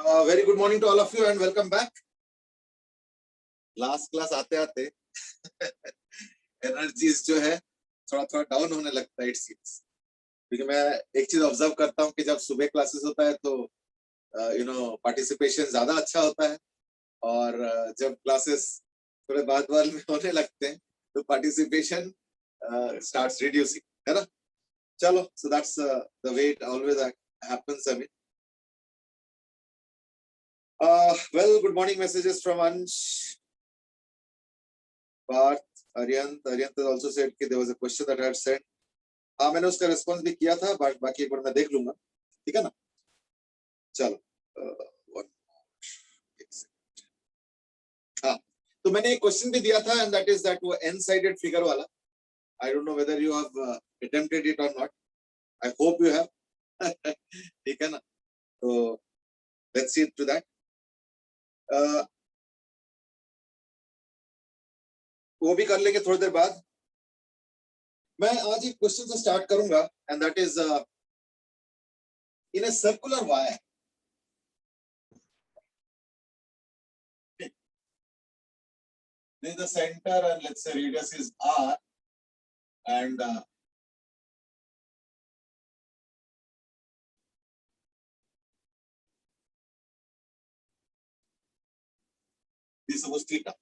Very good morning to all of you and welcome back. Last class आते आते energies जो है थोड़ा थोड़ा डाउन होने लगता है इट सीम्स, क्योंकि मैं एक चीज ऑब्जर्व करता हूँ कि जब सुबह क्लासेस होता है तो पार्टिसिपेशन ज्यादा अच्छा होता है और जब क्लासेस थोड़े बाद में होने लगते हैं तो पार्टिसिपेशन स्टार्ट्स रिड्यूसिंग, है ना. चलो, so that's the way it always happens. I mean, well, good morning messages from Ansh, Parth, Aryant has also said कि there was a question that I had sent. हाँ, मैंने उसका response भी किया था, बट बाकी एक बार मैं देख लूंगा, ठीक है ना. चलो, हाँ, तो मैंने एक क्वेश्चन भी दिया था एंड दैट इज दैट वो एन साइडेड फिगर वाला. I don't know whether you have attempted it और not. I hope you have. ठीक है ना. तो लेट्स सी टू दैट. वो भी कर लेंगे थोड़ी देर बाद. मैं आज एक क्वेश्चन से स्टार्ट करूंगा and that is in a circular wire. This is the center and let's say radius is r and this was theta.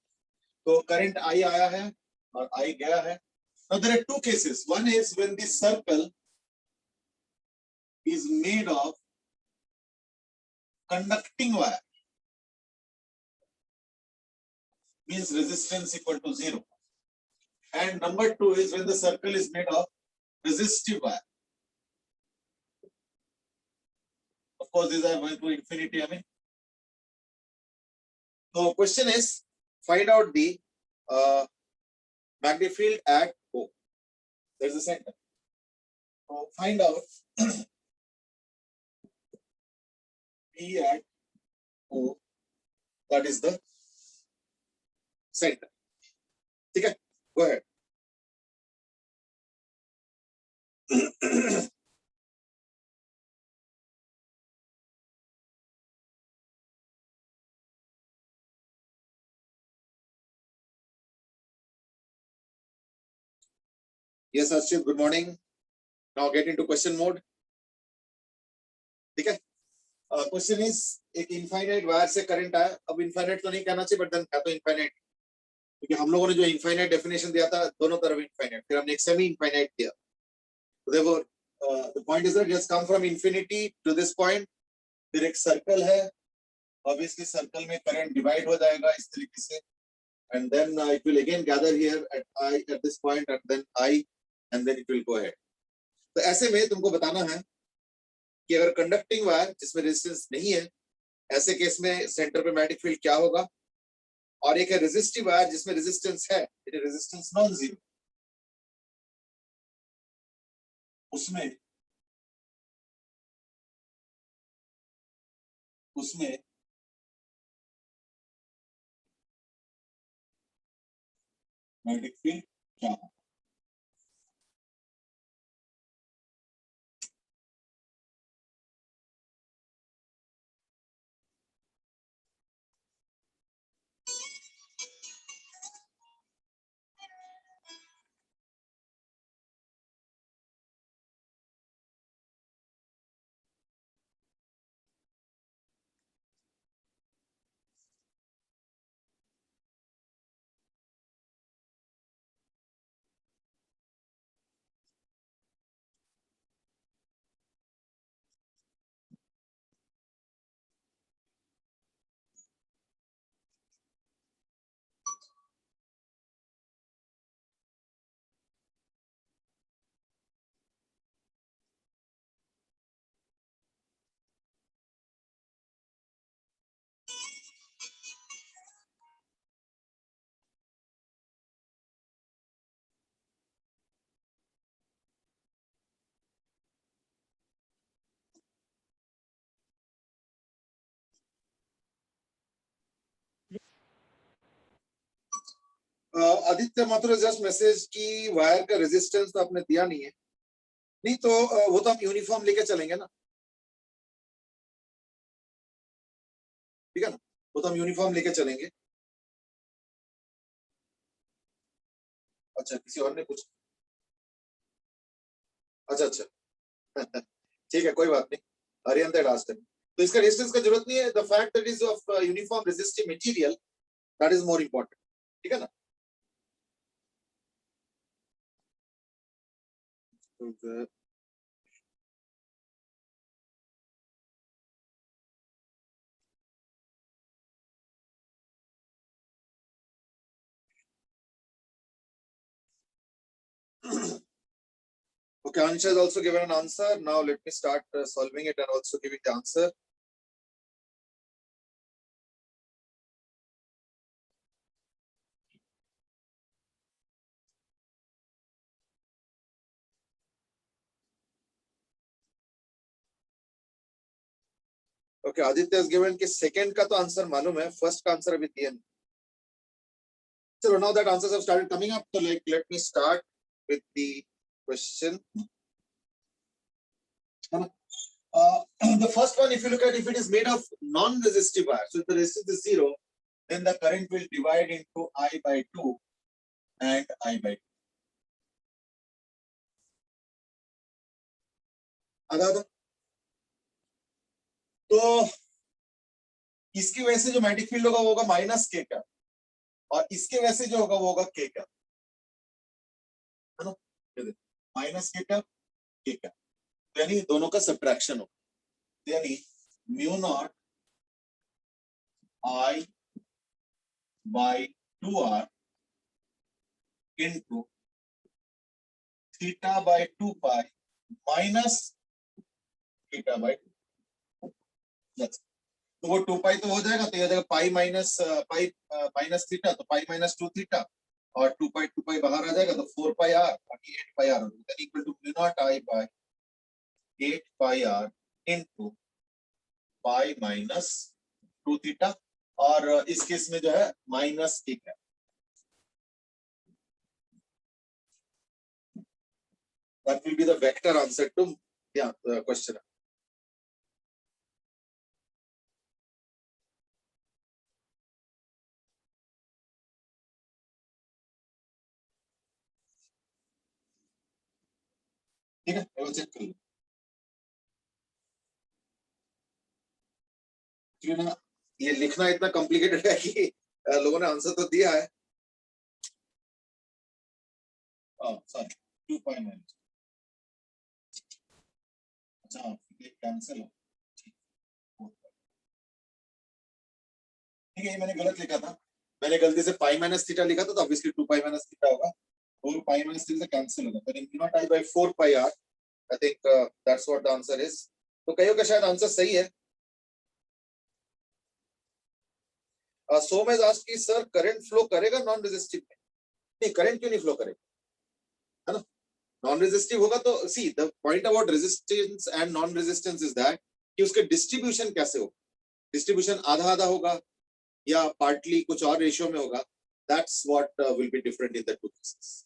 तो करंट I आया है और I गया है. Now there are two cases. One is when this circle is made of conducting wire, means resistance equal to 0. And number two is when the circle is made of resistive wire. Of course, these are going to infinity. I mean, so question is find out the magnetic field at O. There's the center. So find out P at O. That is the center. ठीक है, go ahead. Yes, Arshit, good morning. Now get into question mode. ठीक है. Question is एक infinite wire से current आया. अब infinite तो नहीं कहना चाहिए, बट देन है तो इनफाइनाइट, क्योंकि हम लोगों ने जो इनफाइनाइट डेफिनेशन दिया था दोनों तरफ इनफाइनाइट, फिर हमने एक सेमी इनफाइनाइट दिया. तो देखो, the point is that just come from infinity to this point. फिर एक सर्कल है, ऑब्वियसली सर्कल में करंट डिवाइड हो जाएगा इस तरीके से, and then it will again gather here at I at this point and then I and then it will go ahead. तो ऐसे में तुमको बताना है कि अगर कंडक्टिंग वायर जिसमें रेजिस्टेंस नहीं है, ऐसे केस में सेंटर पे मैग्नेटिक फील्ड क्या होगा. और एक है रेजिस्टिव वायर जिसमें रेजिस्टेंस है, it is resistance non zero. उसमें मैग्नेटिक फील्ड क्या होगा. आदित्य माथुर जस्ट मैसेज की वायर का रेजिस्टेंस तो आपने दिया नहीं है. नहीं तो वो तो हम यूनिफॉर्म लेके चलेंगे ना. ठीक है ना, वो तो हम यूनिफॉर्म लेके चलेंगे। अच्छा, किसी और ने पूछा? अच्छा अच्छा ठीक है, कोई बात नहीं, अरिहंत had asked him. तो इसका रेजिस्टेंस का जरूरत नहीं है, the fact that is of uniform resistive material, that is more important, ठीक है ना। तो okay, Ansha has also given an answer. Now let me start solving it and also giving the answer. Okay, Aditya has given कि second का तो answer मालूम है, first का आंसर अभी दिया नहीं। So now that answers have started coming up, so like let me start with the question. The first one, if you look at, if it is made of non-resistive wire, so if the resistance is 0, then the current will divide into I by 2 and I by 2. तो इसकी वजह से जो magnetic field होगा वो होगा minus के का, और इसके वजह से जो होगा वो होगा के का, है ना, माइनस के का, यानी दोनों का सब्ट्रैक्शन होगा, यानी mu naught I by 2r into theta by 2 pi minus theta by 2। तो वो 2 पाई तो हो जाएगा, तो ये हो जाएगा pi minus pi minus theta, तो पाई माइनस 2 थीटा, और 2 पाई बाहर आ जाएगा, तो 4 पाई आर, बाकी 8 पाई आर हो जाएगा, equal to mu not I by 8 pi R into pi minus 2 theta, और इस केस में जो है माइनस 1 है। That will be the vector answer to the question. ठीक है, वो चेक कर लो। क्यों ना, ये लिखना इतना कॉम्प्लिकेटेड है कि लोगों ने आंसर तो दिया है। सॉरी, 2 पाई माइनस, अच्छा ये कैंसिल हो, ठीक है, ये मैंने गलत लिखा था, मैंने गलती से पाई माइनस थीटा लिखा था, तो ऑब्वियसली 2 पाई माइनस थीटा होगा, 4 पाई माइनस थीटा कैंसिल होगा, तो mu not I by 4 pi R, I think that's what the answer is. तो कईयों का शायद आंसर सही है। सोम हैज आस्क्ड कि सर करंट फ्लो करेगा नॉन रेजिस्टिव में? नहीं, करंट क्यों नहीं फ्लो करेगा, है ना, नॉन रेजिस्टिव होगा तो see the point about resistance and non resistance is that कि उसके डिस्ट्रीब्यूशन कैसे होगा, डिस्ट्रीब्यूशन आधा आधा होगा या पार्टली कुछ और रेशियो में होगा, that's what will be different in the two cases,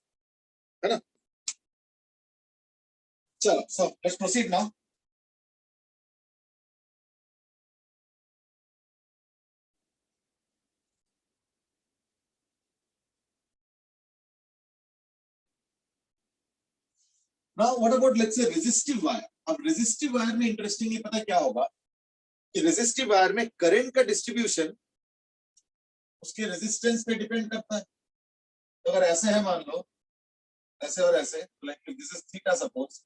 है ना। चलो, so let's proceed now. Now what about let's say resistive wire. अब रेजिस्टिव वायर में इंटरेस्टिंगली पता क्या होगा कि रेजिस्टिव वायर में करंट का डिस्ट्रीब्यूशन उसके रेजिस्टेंस पे डिपेंड करता है। तो अगर ऐसे है, मान लो ऐसे और ऐसे, like this is theta suppose,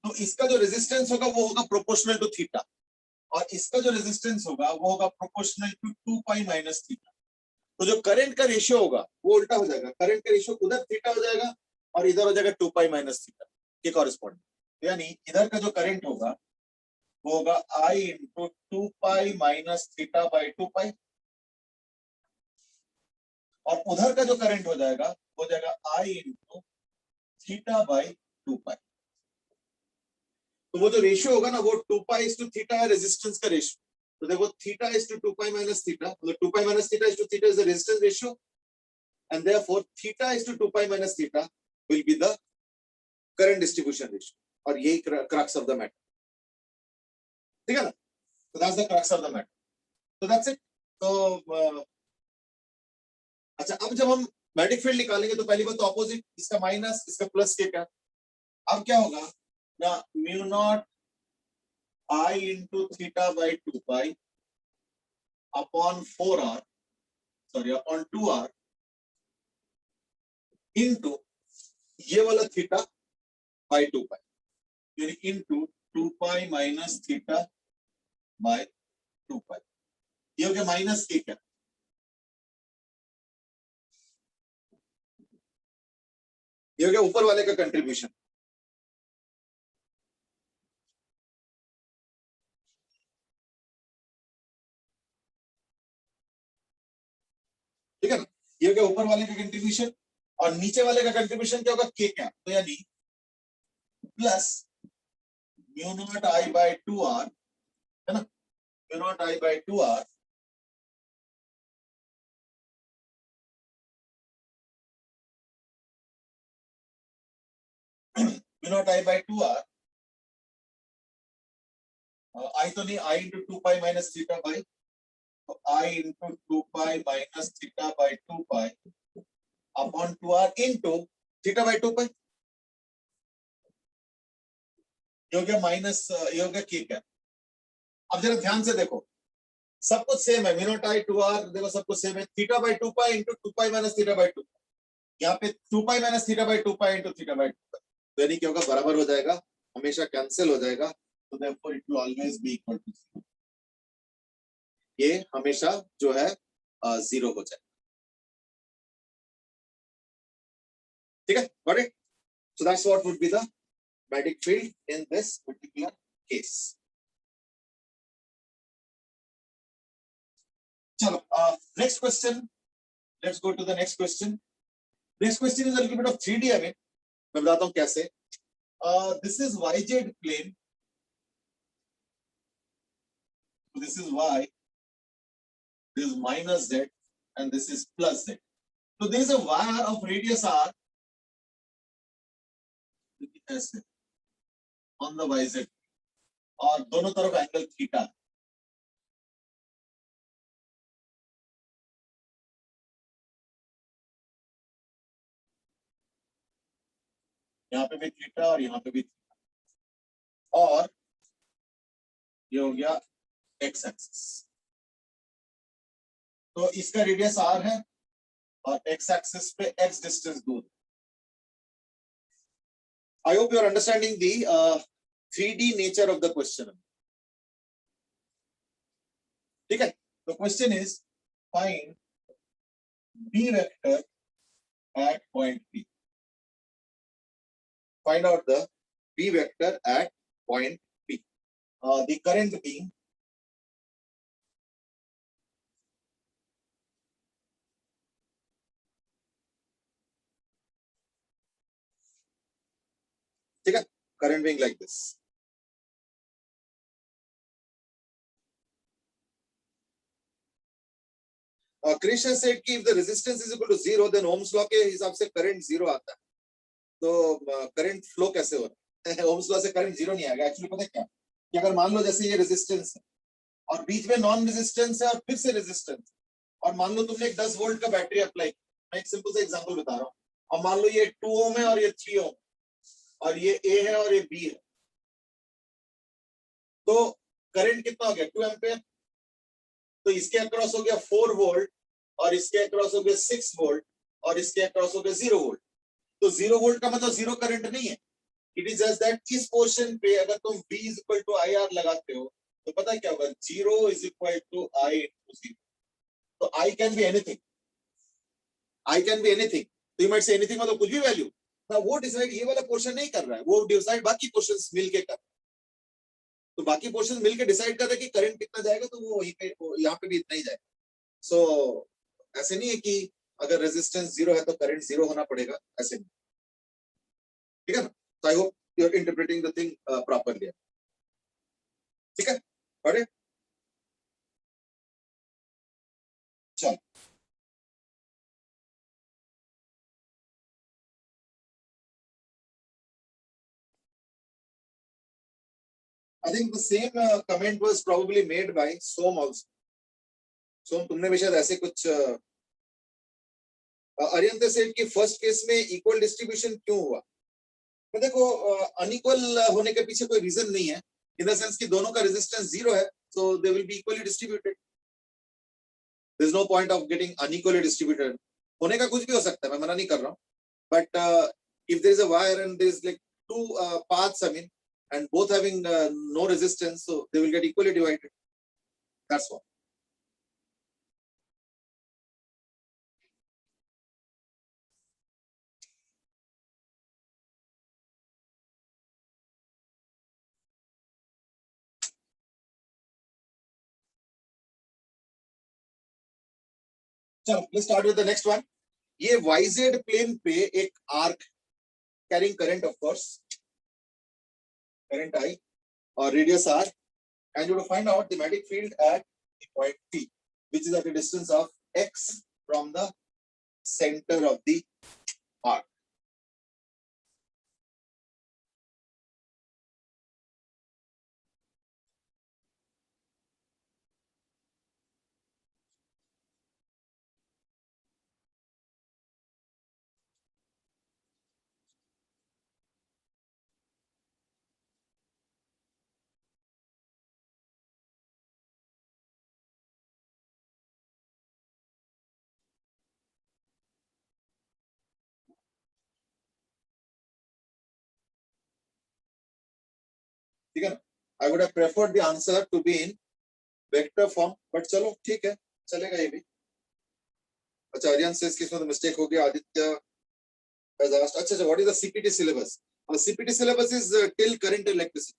तो इसका जो रेजिस्टेंस होगा वो होगा प्रोपोर्शनल टू थीटा, और इसका जो रेजिस्टेंस होगा वो होगा proportional to 2 pi minus theta. तो जो करंट का रेशियो होगा वो उल्टा हो जाएगा, करंट का रेशियो उधर थीटा हो जाएगा और इधर हो जाएगा 2 पाई माइनस थीटा के कॉरेस्पॉन्डिंग, यानी इधर का जो करंट होगा वो होगा I into 2 pi minus theta by 2 pi, और उधर का जो करंट हो जाएगा वो जाएगा I into theta by 2 pi. तो वो जो रेशियो होगा ना वो 2 पाई इज टू थीटा है रेजिस्टेंस का रेशियो, तो देखो theta is to 2 pi minus theta, मतलब 2 pi minus theta is to theta is the resistance ratio, and therefore theta is to 2 pi minus theta will be the current distribution ratio, और यही crux of the matter। ठीक है ना? So that's the crux of the matter. So that's it. तो अच्छा, अब जब हम मैग्नेटिक फील्ड निकालेंगे तो पहली बात तो ऑपोजिट, इसका माइनस इसका प्लस के क्या, अब क्या होगा ना, mu not I into theta by 2 pi upon 4r, sorry upon 2r into ये वाला थीटा by 2 pi, यानी into 2 pi minus theta by 2 pi, ये हो गया माइनस के क्या, ये हो गया ऊपर वाले का कंट्रीब्यूशन। ठीक है ना, ये हो गया ऊपर वाले का कंट्रीब्यूशन, और नीचे वाले का कंट्रीब्यूशन क्या होगा, के क्या, तो यानी plus mu not I by 2r, है ना, mu not I by 2r mu not I by 2r, I तो नहीं, I into 2 pi minus theta by, तो I into 2 pi minus theta by 2 pi upon 2r into theta by 2 pi, ये हो गया minus, ये हो गया के क्या। अब जरा ध्यान से देखो, सब कुछ सेम है, म्यू नॉट आई 2r, देखो सब कुछ सेम है, theta by 2 pi into 2 pi minus theta by 2, यहाँ पे 2 pi minus theta by 2 pi into theta by 2 pi, तो यानी क्या होगा, बराबर हो जाएगा, हमेशा कैंसिल हो जाएगा, तो therefore it will always be equal to 0, ये हमेशा जो है 0 हो जाएगा। ठीक है, got it? So that's what would be the magnetic field in this particular case. Chalo, next question. Let's go to the next question. Next question is a little bit of 3D again. मैं बताता हूँ कैसे. This is YZ plane. This is Y. This is minus Z, and this is plus Z. So there is a wire of radius R. ऐसे on the YZ, और दोनों तरफ angle theta. यहाँ पे भी थीटा और यहाँ पे भी थीटा, और ये हो गया एक्स एक्सिस, तो इसका रेडियस आर है और एक्स एक्सिस पे एक्स डिस्टेंस दूर। I hope you are understanding the 3D nature of the question. ठीक है, the question is find B vector at point P. Find out the B vector at point P. The current being ठीक है, current being like this. Krishna said कि if the resistance is equal to 0, then Ohm's law के हिसाब से current 0 आता है, तो current flow कैसे हो रहा है? Ohm's law से current 0 नहीं आएगा। Actually पता है क्या, कि अगर मान लो जैसे ये resistance है और बीच में नॉन रेजिस्टेंस है और फिर से रेजिस्टेंस, और मान लो तुमने एक 10 वोल्ट का बैटरी अप्लाई, मैं एक सिंपल सा एग्जांपल बता रहा हूँ, और मान लो ये 2 ओम है और ये 3 ओम, और ये ए है और ये बी है, तो करंट कितना हो गया, 2 एम्पियर, तो इसके अक्रॉस हो गया 4 वोल्ट, और इसके अक्रॉस हो गया 6 वोल्ट, और इसके अक्रॉस हो गया 0 वोल्ट। तो 0 वोल्ट का मतलब 0 करंट नहीं है, इट इज जस्ट दैट इस पोर्शन पे अगर तुम V is equal to I R लगाते हो तो पता है क्या होगा, 0 is equal to I into 0, तो I can be anything, I can be anything, तो यू माइट से एनीथिंग मतलब कुछ भी वैल्यू ना, वो डिसाइड ये वाला पोर्शन नहीं कर रहा है, वो डिसाइड बाकी पोर्शंस मिलके कर, तो बाकी पोर्शन मिलके डिसाइड कर रहे हैं कि करंट कितना जाएगा, तो वो वहीं पे यहाँ पे भी इतना ही जाएगा। सो ऐसे नहीं है कि अगर रेजिस्टेंस 0 है तो करंट 0 होना पड़ेगा, ऐसे नहीं, ठीक है ना? तो I hope you are interpreting the thing properly, ठीक है, बड़े चल। I think the same comment was probably made by Som also. Som, तुमने भी शायद ऐसे कुछ अरियंत सेठ की फर्स्ट केस में इक्वल डिस्ट्रीब्यूशन क्यों हुआ? तो देखो अनइक्वल होने के पीछे कोई रीजन नहीं है, इन द सेंस कि दोनों का रेजिस्टेंस 0 है, so they will be equally distributed. There is no point of getting unequally distributed. होने का कुछ भी हो सकता है, मैं मना नहीं कर रहा हूँ, but if there is a wire and there is like two paths, I mean, and both having no resistance, so they will get equally divided. That's all. चलो, let's start with the next one. ये YZ plane पे एक arc carrying current, of course, current I or radius R, and you have to find out the magnetic field at the point P, which is at a distance of x from the center of the arc. ठीक है ना? I would have preferred the answer to be in vector form, but चलो ठीक है, चलेगा ये भी. अच्छा, आर्यन से इसमें तो मिस्टेक हो गया. आदित्य has asked, अच्छा, what is the CPT syllabus? CPT syllabus is till current electricity.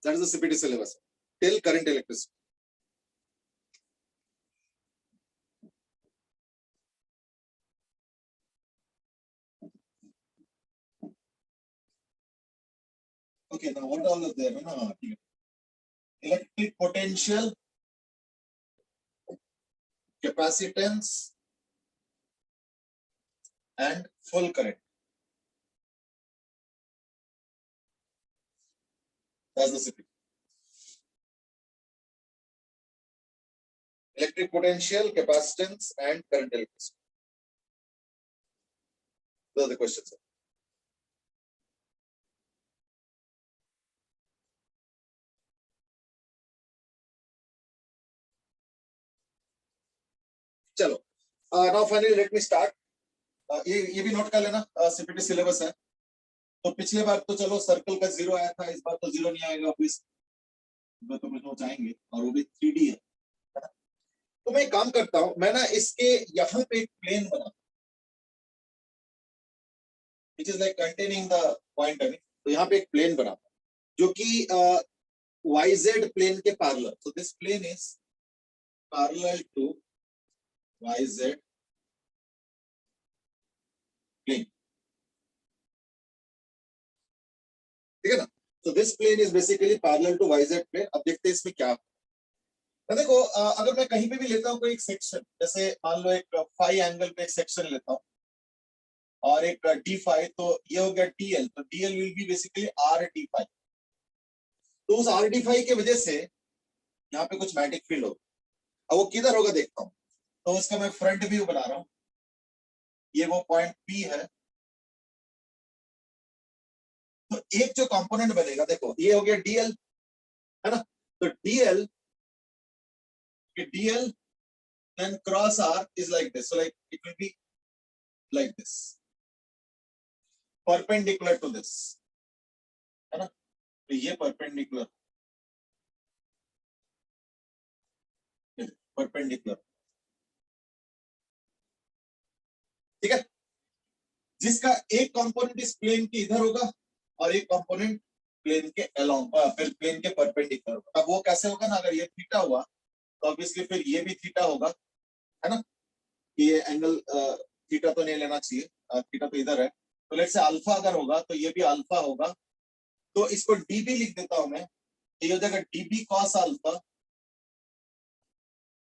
That is the CPT syllabus, till current electricity. Okay, now what all is there? No, electric potential, capacitance, and full current. That's the CPT. Electric potential, capacitance, and current electricity. Those are the questions. चलो, now finally let me start. ये भी note कर लेना, CPT syllabus है. तो पिछले बार तो चलो सर्कल का 0 आया था, इस बार तो 0 नहीं आएगा ऑब्वियस, तो कुछ नोट आएंगे और वो भी 3D है. तो मैं एक काम करता हूं, मैं ना इसके यहाँ पे एक प्लेन बना, which is like containing the point, I mean, तो यहाँ पे एक प्लेन बना जो कि YZ प्लेन के parallel. So this plane is parallel to YZ plane. ठीक है ना? So this plane is basically parallel to YZ plane. अब देखते हैं इसमें क्या. देखो, अगर मैं कहीं पे भी लेता हूँ कोई एक सेक्शन, जैसे मान लो एक फाई एंगल पे एक सेक्शन लेता हूँ और एक डी फाई, तो ये हो गया DL. तो DL will be basically R D phi. तो उस R D फाई की वजह से यहाँ पे कुछ मैग्नेटिक फील्ड होगा. अब वो किधर होगा देखता हूँ. तो उसका मैं फ्रंट व्यू बना रहा हूँ. ये वो पॉइंट P है. तो एक जो कंपोनेंट बनेगा, देखो ये हो गया DL, है ना? तो DL then cross R is like this. So like it will be like this, perpendicular to this, है ना? तो ये perpendicular ठीक है, जिसका एक कंपोनेंट इस प्लेन के इधर होगा और एक कंपोनेंट प्लेन के अलोंग, फिर प्लेन के परपेंडिकुलर होगा. अब वो कैसे होगा ना, अगर ये थीटा हुआ तो ऑब्वियसली फिर ये भी थीटा होगा, है ना? ये एंगल थीटा तो नहीं लेना चाहिए, थीटा तो इधर है. तो लेट्स से अल्फा अगर होगा तो ये भी अल्फा होगा. तो इसको डीबी लिख देता हूं मैं, ये हो जाएगा डीबी कॉस अल्फा.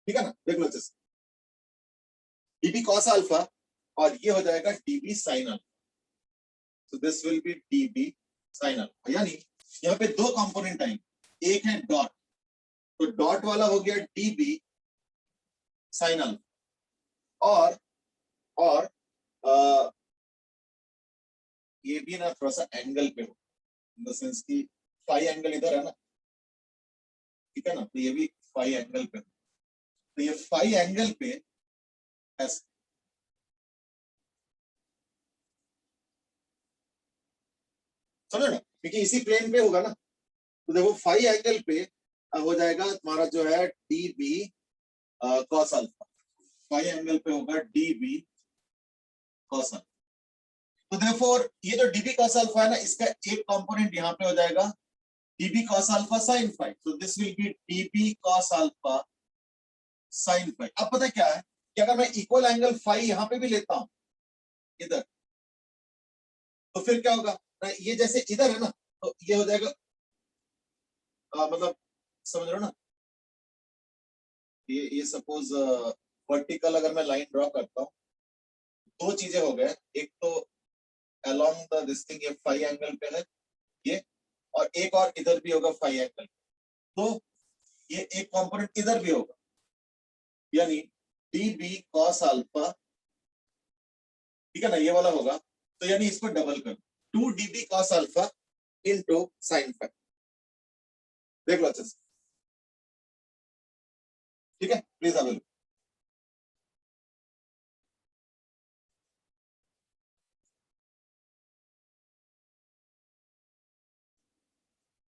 ठीक है ना? देख लो जैसे डीबी कॉस अल्फा और ये हो जाएगा dB sine alpha. So this will be dB sine alpha, यानी यहाँ पे दो कंपोनेंट आएंगे, एक है डॉट, तो डॉट वाला हो गया डीबी साइन अल्फा, और आ, ये भी ना थोड़ा सा एंगल पे हो, इन द सेंस की फाई एंगल इधर है ना, ठीक है ना, तो ये भी फाई एंगल पे, तो ये फाई एंगल पे ऐसे, समझो ना, क्योंकि इसी प्लेन पे होगा ना, तो देखो फाई एंगल पे हो जाएगा तुम्हारा जो है D B cos alpha, phi angle पे होगा डी बी कॉस अल्फा। तो देयरफॉर ये जो डीबी कॉस अल्फा है ना, इसका एक कंपोनेंट यहाँ पे हो जाएगा db cos alpha sine phi, तो this will be db cos alpha sine phi. अब पता क्या है कि अगर मैं इक्वल एंगल फाई यहाँ पे भी लेता हूं इधर, तो फिर क्या होगा, ये जैसे इधर है ना, तो ये हो जाएगा मतलब समझ रहे हो ना, ये सपोज वर्टिकल अगर मैं लाइन ड्रॉ करता हूँ, दो चीजें हो गए, एक तो अलोंग द दिस थिंग ये फाई एंगल पे है ये, और एक और इधर भी होगा फाई एंगल, तो ये एक कंपोनेंट इधर भी होगा, यानी डी बी कॉस अल्फा, ठीक है ना, ये वाला होगा, तो यानी इसको डबल कर 2 dB cos alpha into sin phi, देख लो अच्छे से, ठीक है, प्लीज अवेल।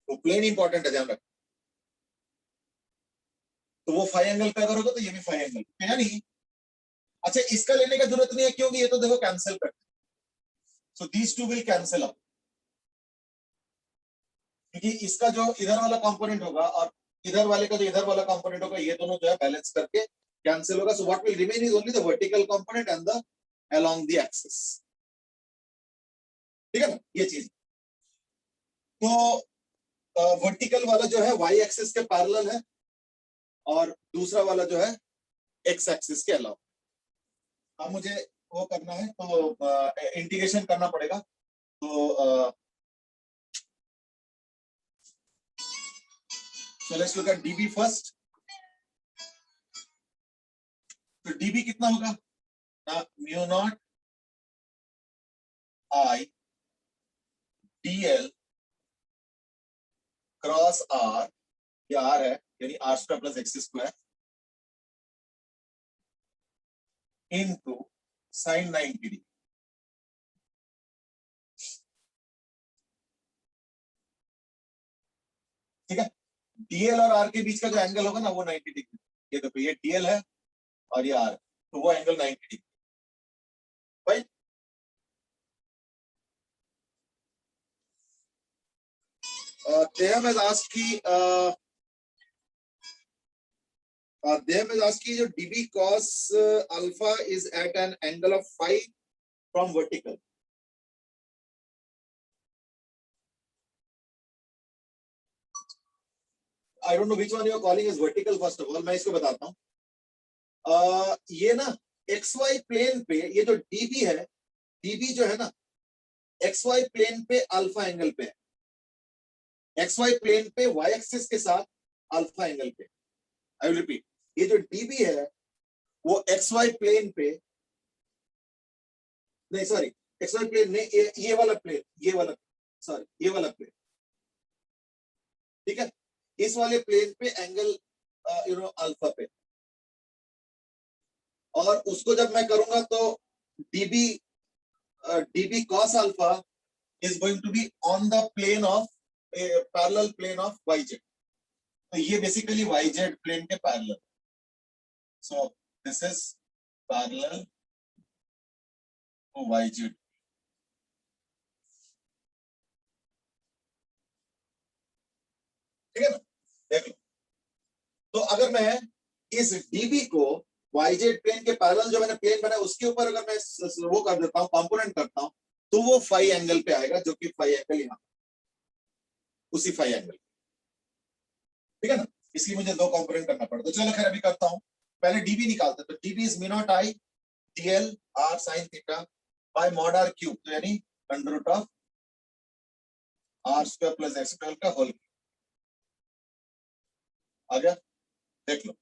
तो प्लेन इंपॉर्टेंट है, ध्यान रखो, तो वो फाई एंगल पे अगर होगा तो ये भी फाई एंगल पे, यानी अच्छा इसका लेने का जरूरत नहीं है क्योंकि ये तो देखो कैंसिल करते, so these two will cancel out, क्योंकि इसका जो इधर वाला कंपोनेंट होगा और इधर वाले का जो इधर वाला कंपोनेंट होगा, ये दोनों जो है बैलेंस करके कैंसिल होगा, so what will remain is only the vertical component and the along the axis, ठीक है ना, ये चीज। तो वर्टिकल वाला जो है वाई एक्सिस के पैरेलल है, और दूसरा वाला जो है एक्स एक्सिस के अलावा। अब मुझे वो करना है तो इंटीग्रेशन करना पड़ेगा, तो so let's look at dB first, तो dB कितना होगा ना, mu not I dl cross r, ये r है यानी r square plus x square into sine 90 degree, ठीक है, dl और r के बीच का जो एंगल होगा ना वो 90 डिग्री, ये देखो ये dl है और ये r, तो वो एंगल 90 डिग्री, भाई Dehem has asked कि Dehem has asked कि जो dB cos alpha is at an angle of phi from vertical. I don't know which one you are calling as vertical first of all, मैं इसको बताता हूँ। ये ना XY प्लेन पे ये जो dB है, dB जो है ना XY प्लेन पे अल्फा एंगल पे है, XY प्लेन पे Y एक्सिस के साथ अल्फा एंगल पे, आई विल रिपीट, ये जो dB है वो XY प्लेन पे, नहीं सॉरी XY प्लेन नहीं, ये वाला प्लेन, ये वाला, सॉरी ये वाला प्लेन, ठीक है, इस वाले प्लेन पे एंगल अल्फा पे, और उसको जब मैं करूंगा तो dB cos alpha is going to be on the plane of a parallel plane of yz, तो ये बेसिकली yz प्लेन के parallel, so this is parallel to yz, ठीक है ना, देख लो, तो अगर मैं इस dB को yz प्लेन के पैरेलल जो मैंने प्लेन बनाया उसके ऊपर अगर मैं वो कर देता हूँ, कंपोनेंट करता हूँ, तो वो फाई एंगल पे आएगा, जो कि फाई एंगल यहाँ उसी फाई एंगल, ठीक है ना, इसलिए मुझे दो कंपोनेंट करना पड़ता, तो चलो खैर अभी करता हूँ, पहले dB निकालते, तो dB इज mu not I dl r sin theta by mod r cube, तो यानी under root of R square plus x square का होल आ गया, देख लो,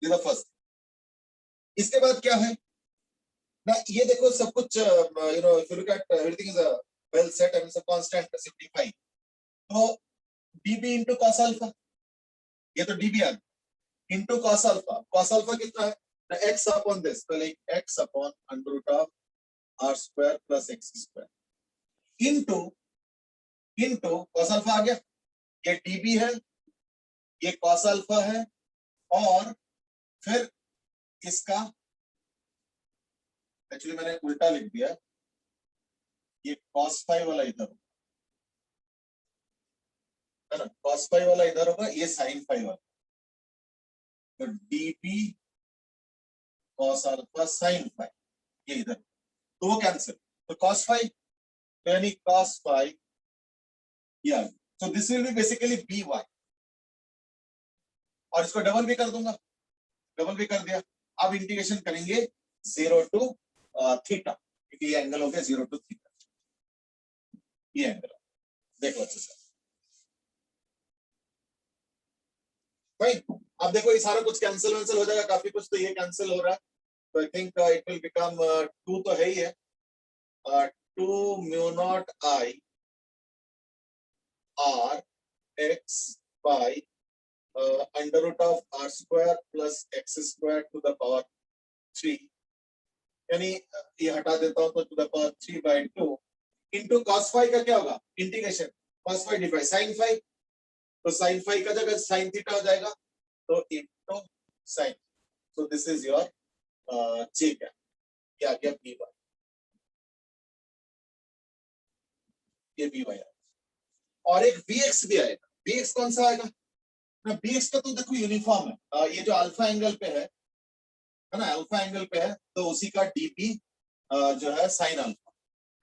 ये फर्स्ट। इसके बाद क्या है ना, ये देखो सब कुछ you know if you look at everything is well set and सब कांस्टेंट सिंपलीफाई, तो db इनटू cos अल्फा, ये तो db आ गया, इनटू cos अल्फा कितना है ना, x अपॉन दिस, तो like x upon under root of r square plus x square into into cos alpha आ गया, ये db है, ये cos अल्फा है, और फिर इसका एक्चुअली मैंने उल्टा लिख दिया, ये cos फाई वाला इधर है ना, cos फाई वाला इधर होगा, ये sin फाई वाला, तो dp cos alpha sin phi ये इधर, तो वो कैंसिल, तो cos फाई, तो यानी cos फाई ये आ गया, so this will be basically by, और इसको डबल भी कर दूंगा, डबल भी कर दिया। अब इंटीग्रेशन करेंगे 0 टू थीटा, क्योंकि ये एंगल हो गया 0 टू थीटा, ये एंगल देखो अच्छे से भाई। अब देखो ये सारा कुछ कैंसिल वैंसिल हो जाएगा, काफी कुछ तो ये कैंसिल हो रहा है, तो I think it will become 2 तो है ही है, 2 mu not I R X by under root of R square plus x square to the power 3, यानी ये हटा देता हूं तो to the power 3/2 into cos phi का क्या होगा, integration cos phi divide sin phi, तो sin फाई का जगह sin थीटा हो जाएगा, तो into sin, so this is your j क्या, ये आ गया b बाय, ये b बाय, और एक bx भी आएगा, bx कौन सा आएगा ना, bx का तो देखो यूनिफॉर्म है, ये जो अल्फा एंगल पे है ना, अल्फा एंगल पे है, तो उसी का dp जो है sin अल्फा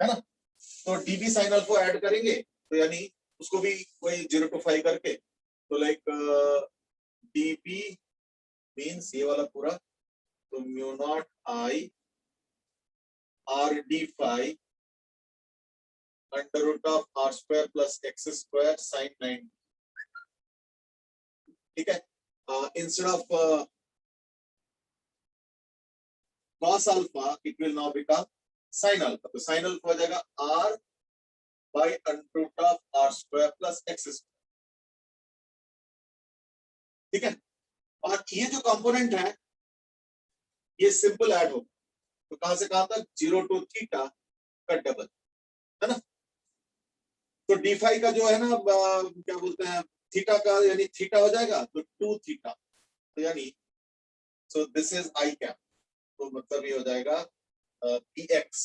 है ना, तो db sin अल्फा ऐड करेंगे, तो यानी उसको भी कोई 0 टू 5 करके, तो लाइक dp मींस ये वाला पूरा, तो mu not I R D phi under root of R square plus x square sine 9, ठीक है, instead of cos alpha it will now become sin alpha, तो sin अल्फा हो जाएगा r by under root of R square plus x square, ठीक है, और ये जो कंपोनेंट है ये सिंपल ऐड होगा, तो कहां से कहां तक, 0 टू थीटा का डबल है ना, तो डी फाई का जो है ना क्या बोलते हैं थीटा का, यानी थीटा हो जाएगा तो 2 थीटा, तो यानी सो दिस इज आई कैप, तो मतलब ये हो जाएगा पी एक्स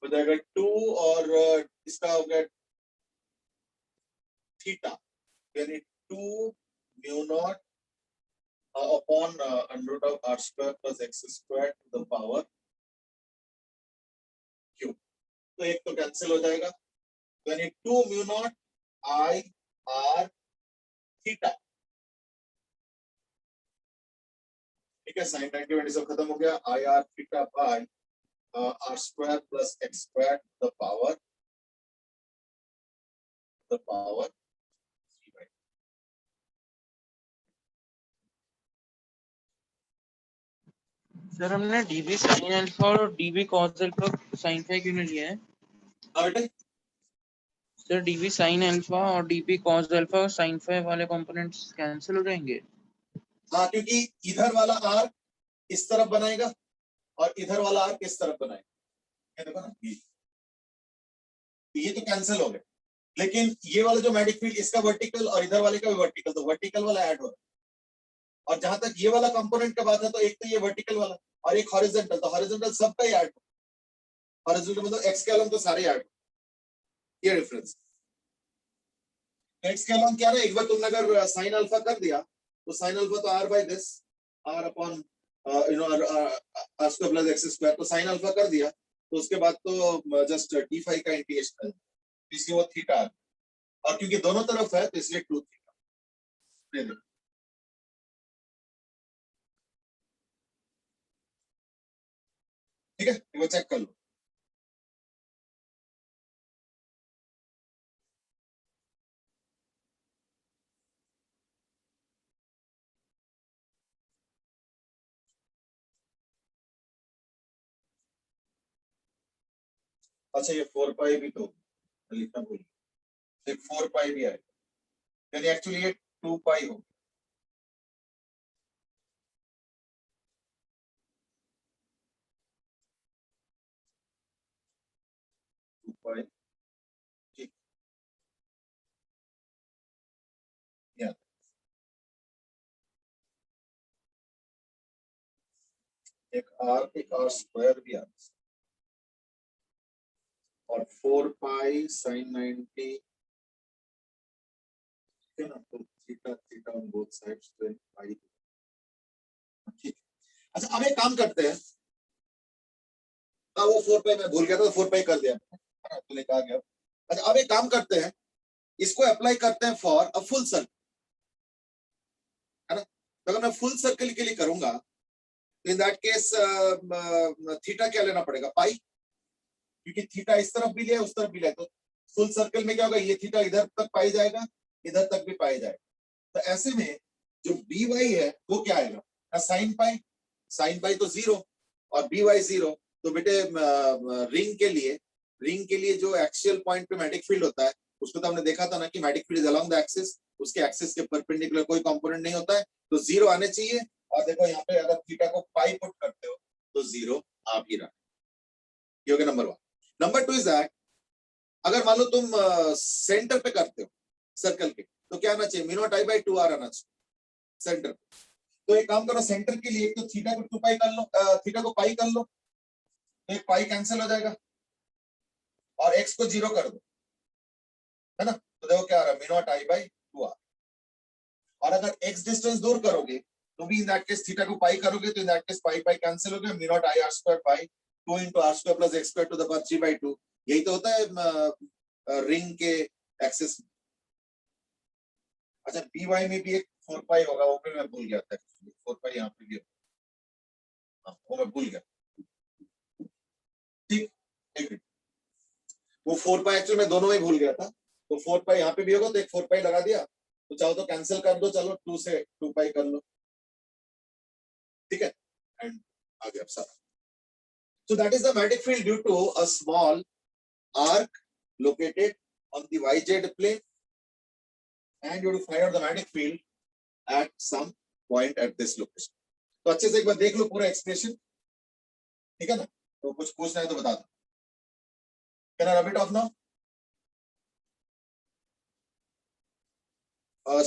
हो जाएगा 2, और इसका हो गया थीटा, यानी 2 mu naught upon under root of R square plus x square to the power Q, तो एक तो कैंसिल हो जाएगा, यानी 2 mu not I R theta, ठीक है, साइन 90 सब खत्म हो गया, I R theta by R square plus x square the power 3/, sir हमने डीबी साइन अल्फा और D B cos alpha sine phi क्यों नहीं लिया है बेटे, सर? डीबी साइन अल्फा और डीबी कॉस अल्फा और साइन फाई वाले कंपोनेंट्स कैंसिल हो जाएंगे। हाँ, क्योंकि इधर वाला आर इस तरफ बनाएगा और इधर वाला आर इस तरफ बनाएगा, ये देखो ना, ये तो कैंसिल हो गए, लेकिन ये वाला जो मैग्नेटिक फील्ड इसका वर्टिकल और इधर वाले का भी वर्टिकल, तो वर्टिकल वाला ऐड हो रहा है, और जहां तक ये वाला कंपोनेंट का बात है, तो एक तो ये वर्टिकल वाला और एक हॉरिजॉन्टल, तो हॉरिजॉन्टल सबका ही ऐड हो, हॉरिजॉन्टल मतलब एक्स के अलॉन्ग तो सारे ऐड हो, ये डिफरेंस, एक्स के अलॉन्ग क्या है, एक बार तुमने अगर साइन अल्फा कर दिया, तो साइन अल्फा तो R by this, R upon you know R square plus x square, तो साइन अल्फा कर दिया, तो उसके बाद तो जस्ट डी फाई का इंटीग्रेशन है, इसलिए वो थीटा, और क्योंकि दोनों तरफ है तो इसलिए 2 थीटा, ठीक है, वो चेक कर लो। अच्छा ये 4 पाई भी तो लिखना भूल गया, 4 पाई भी आएगा, यानी एक्चुअली ये 2 पाई हो, 2 पाई, ठीक है। एक आर स्क्वायर भी आता है, और 4 पाई sin 90, ठीक है ना, तो theta theta on both sides तो पाई, ठीक। अच्छा अब एक काम करते हैं, हाँ वो 4 पाई मैं भूल गया था, तो 4 पाई कर दिया है ना, तो लेके आ गया। अच्छा अब एक काम करते हैं, इसको अप्लाई करते हैं फॉर अ फुल सर्कल, है ना। तो अगर मैं फुल सर्कल के लिए करूंगा, इन दैट केस थीटा क्या लेना पड़ेगा, पाई, क्योंकि थीटा इस तरफ भी लिया है उस तरफ भी लिया है, तो फुल सर्कल में क्या होगा, ये थीटा इधर तक पाई जाएगा, इधर तक भी पाई जाएगा। तो ऐसे में जो बी वाई है वो क्या आएगा, साइन पाई, साइन पाई तो 0 और बी वाई 0। तो बेटे रिंग के लिए जो एक्सियल पॉइंट पे मैग्नेटिक फील्ड होता है, उसको तो हमने देखा था ना कि magnetic field is along the axis, उसके एक्सिस के परपेंडिकुलर कोई कंपोनेंट नहीं होता है, तो 0 आने चाहिए। और देखो यहाँ पे अगर थीटा को पाई पुट करते हो तो 0 आ भी रहा है, ये हो गया नंबर 1। नंबर 2 इज दैट, अगर मान लो तुम सेंटर पे करते हो सर्कल के, तो क्या आना चाहिए, mu not I by 2 R आना चाहिए सेंटर। तो एक काम करो, सेंटर के लिए तो थीटा को 2 पाई कर लो, थीटा को पाई कर लो, तो एक पाई कैंसिल हो जाएगा, और एक्स को 0 कर दो, है ना, तो देखो क्या आ रहा है, mu not I by 2 R. और अगर एक्स डिस्टेंस दूर करोगे तो भी इन दैट केस थीटा को पाई करोगे, तो in that case pi pi cancel हो गया, mu not I r square by 2 into r square plus x square to the power 3/2। यही तो होता है रिंग के एक्सिस। अच्छा बी वाई में भी एक 4 पाई होगा, वो भी मैं भूल गया था, 4 पाई यहाँ पे भी होगा, हाँ, वो मैं भूल गया, ठीक, एक वो 4 पाई एक्चुअली मैं दोनों में भूल गया था, तो 4 पाई यहाँ पे भी होगा, तो एक 4 पाई लगा दिया, तो चाहो तो कैंसिल कर दो, चलो 2 से 2 पाई कर लो, ठीक है, एंड आ गया सारा। So that is the magnetic field due to a small arc located on the YZ plane, and you have to find out the magnetic field at some point at this location. तो अच्छे से एक बार देख लो पूरा expression, ठीक है ना, तो कुछ पूछना है तो बता दो। Can I rub it off now?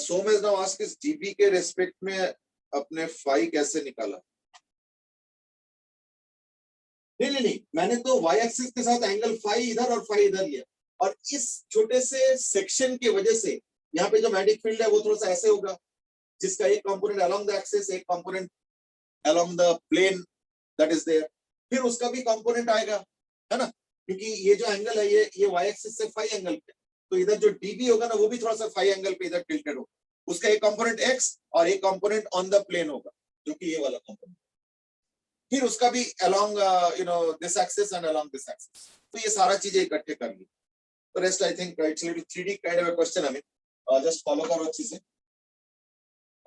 Som has now asked इस dB के रेस्पेक्ट में अपने फाई कैसे निकाला। नहीं, मैंने तो y एक्सिस के साथ एंगल फाई इधर और फाई इधर लिया, और इस छोटे से सेक्शन की वजह से यहाँ पे जो मैग्नेटिक फील्ड है वो थोड़ा सा ऐसे होगा, जिसका एक कंपोनेंट अलोंग द एक्सिस, एक component along the plane that is there, फिर उसका भी कंपोनेंट आएगा, है ना, क्योंकि ये जो एंगल है ये y एक्सिस से फाई एंगल पे, तो इधर जो dB होगा ना वो भी थोड़ा सा फाई एंगल पे इधर टिल्टेड होगा, उसका एक कंपोनेंट x और एक कंपोनेंट ऑन द प्लेन होगा, जो कि ये वाला कंपोनेंट, फिर उसका भी along this axis and along this axis, तो ये सारा चीजें इकट्ठे कर ली। तो rest I think it's little 3D kind of a question, हमें जस्ट फॉलो करो अच्छे से,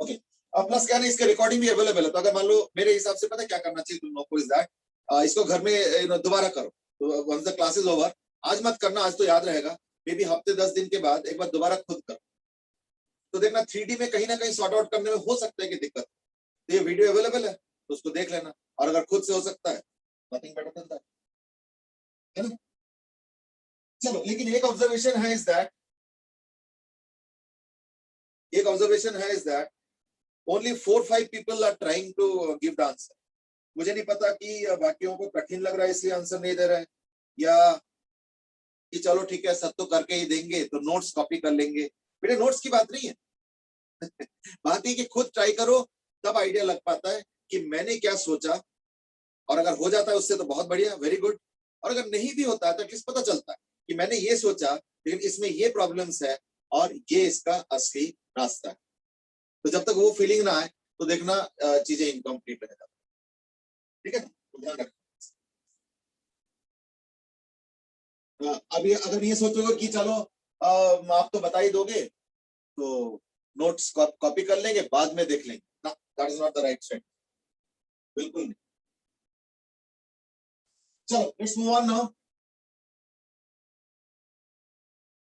ओके। अब प्लस क्या है, इसके रिकॉर्डिंग भी अवेलेबल है, तो अगर मान लो मेरे हिसाब से पता है क्या करना चाहिए तुम लोग को, इज दैट इसको घर में दोबारा करो, तो once the class is over, आज मत करना, आज तो याद रहेगा, मे बी हफ्ते 10 दिन के बाद एक बार दोबारा खुद करो, तो देखना 3D में कहीं ना कहीं सॉर्ट आउट करने में हो सकता है कि दिक्कत, तो ये वीडियो अवेलेबल है तो उसको देख लेना, और अगर खुद से हो सकता है नथिंग बेटर देन दैट, है ना। चलो लेकिन एक ऑब्जर्वेशन है is that only 4-5 people are trying to give the answer. मुझे नहीं पता कि बाकियों को कठिन लग रहा है इसलिए आंसर नहीं दे रहे हैं, या कि चलो ठीक है सब तो करके ही देंगे तो नोट्स कॉपी कर लेंगे। बेटे नोट्स की बात नहीं है बात है कि खुद ट्राई करो, तब आइडिया लग पाता है कि मैंने क्या सोचा, और अगर हो जाता है उससे तो बहुत बढ़िया, वेरी गुड, और अगर नहीं भी होता है तो एटलीस्ट पता चलता है कि मैंने ये सोचा लेकिन इसमें ये प्रॉब्लम्स है और ये इसका असली रास्ता है। तो जब तक वो फीलिंग ना आए तो देखना चीजें इनकम्प्लीट रहेगा, ठीक है ना, तो ध्यान रखना। अब ये अगर ये सोचोगे कि चलो आप तो बता ही दोगे तो नोट्स कॉपी कर लेंगे बाद में देख लेंगे ना, that is not the right step, बिल्कुल नहीं। चलो लेट्स मूव ऑन नाउ।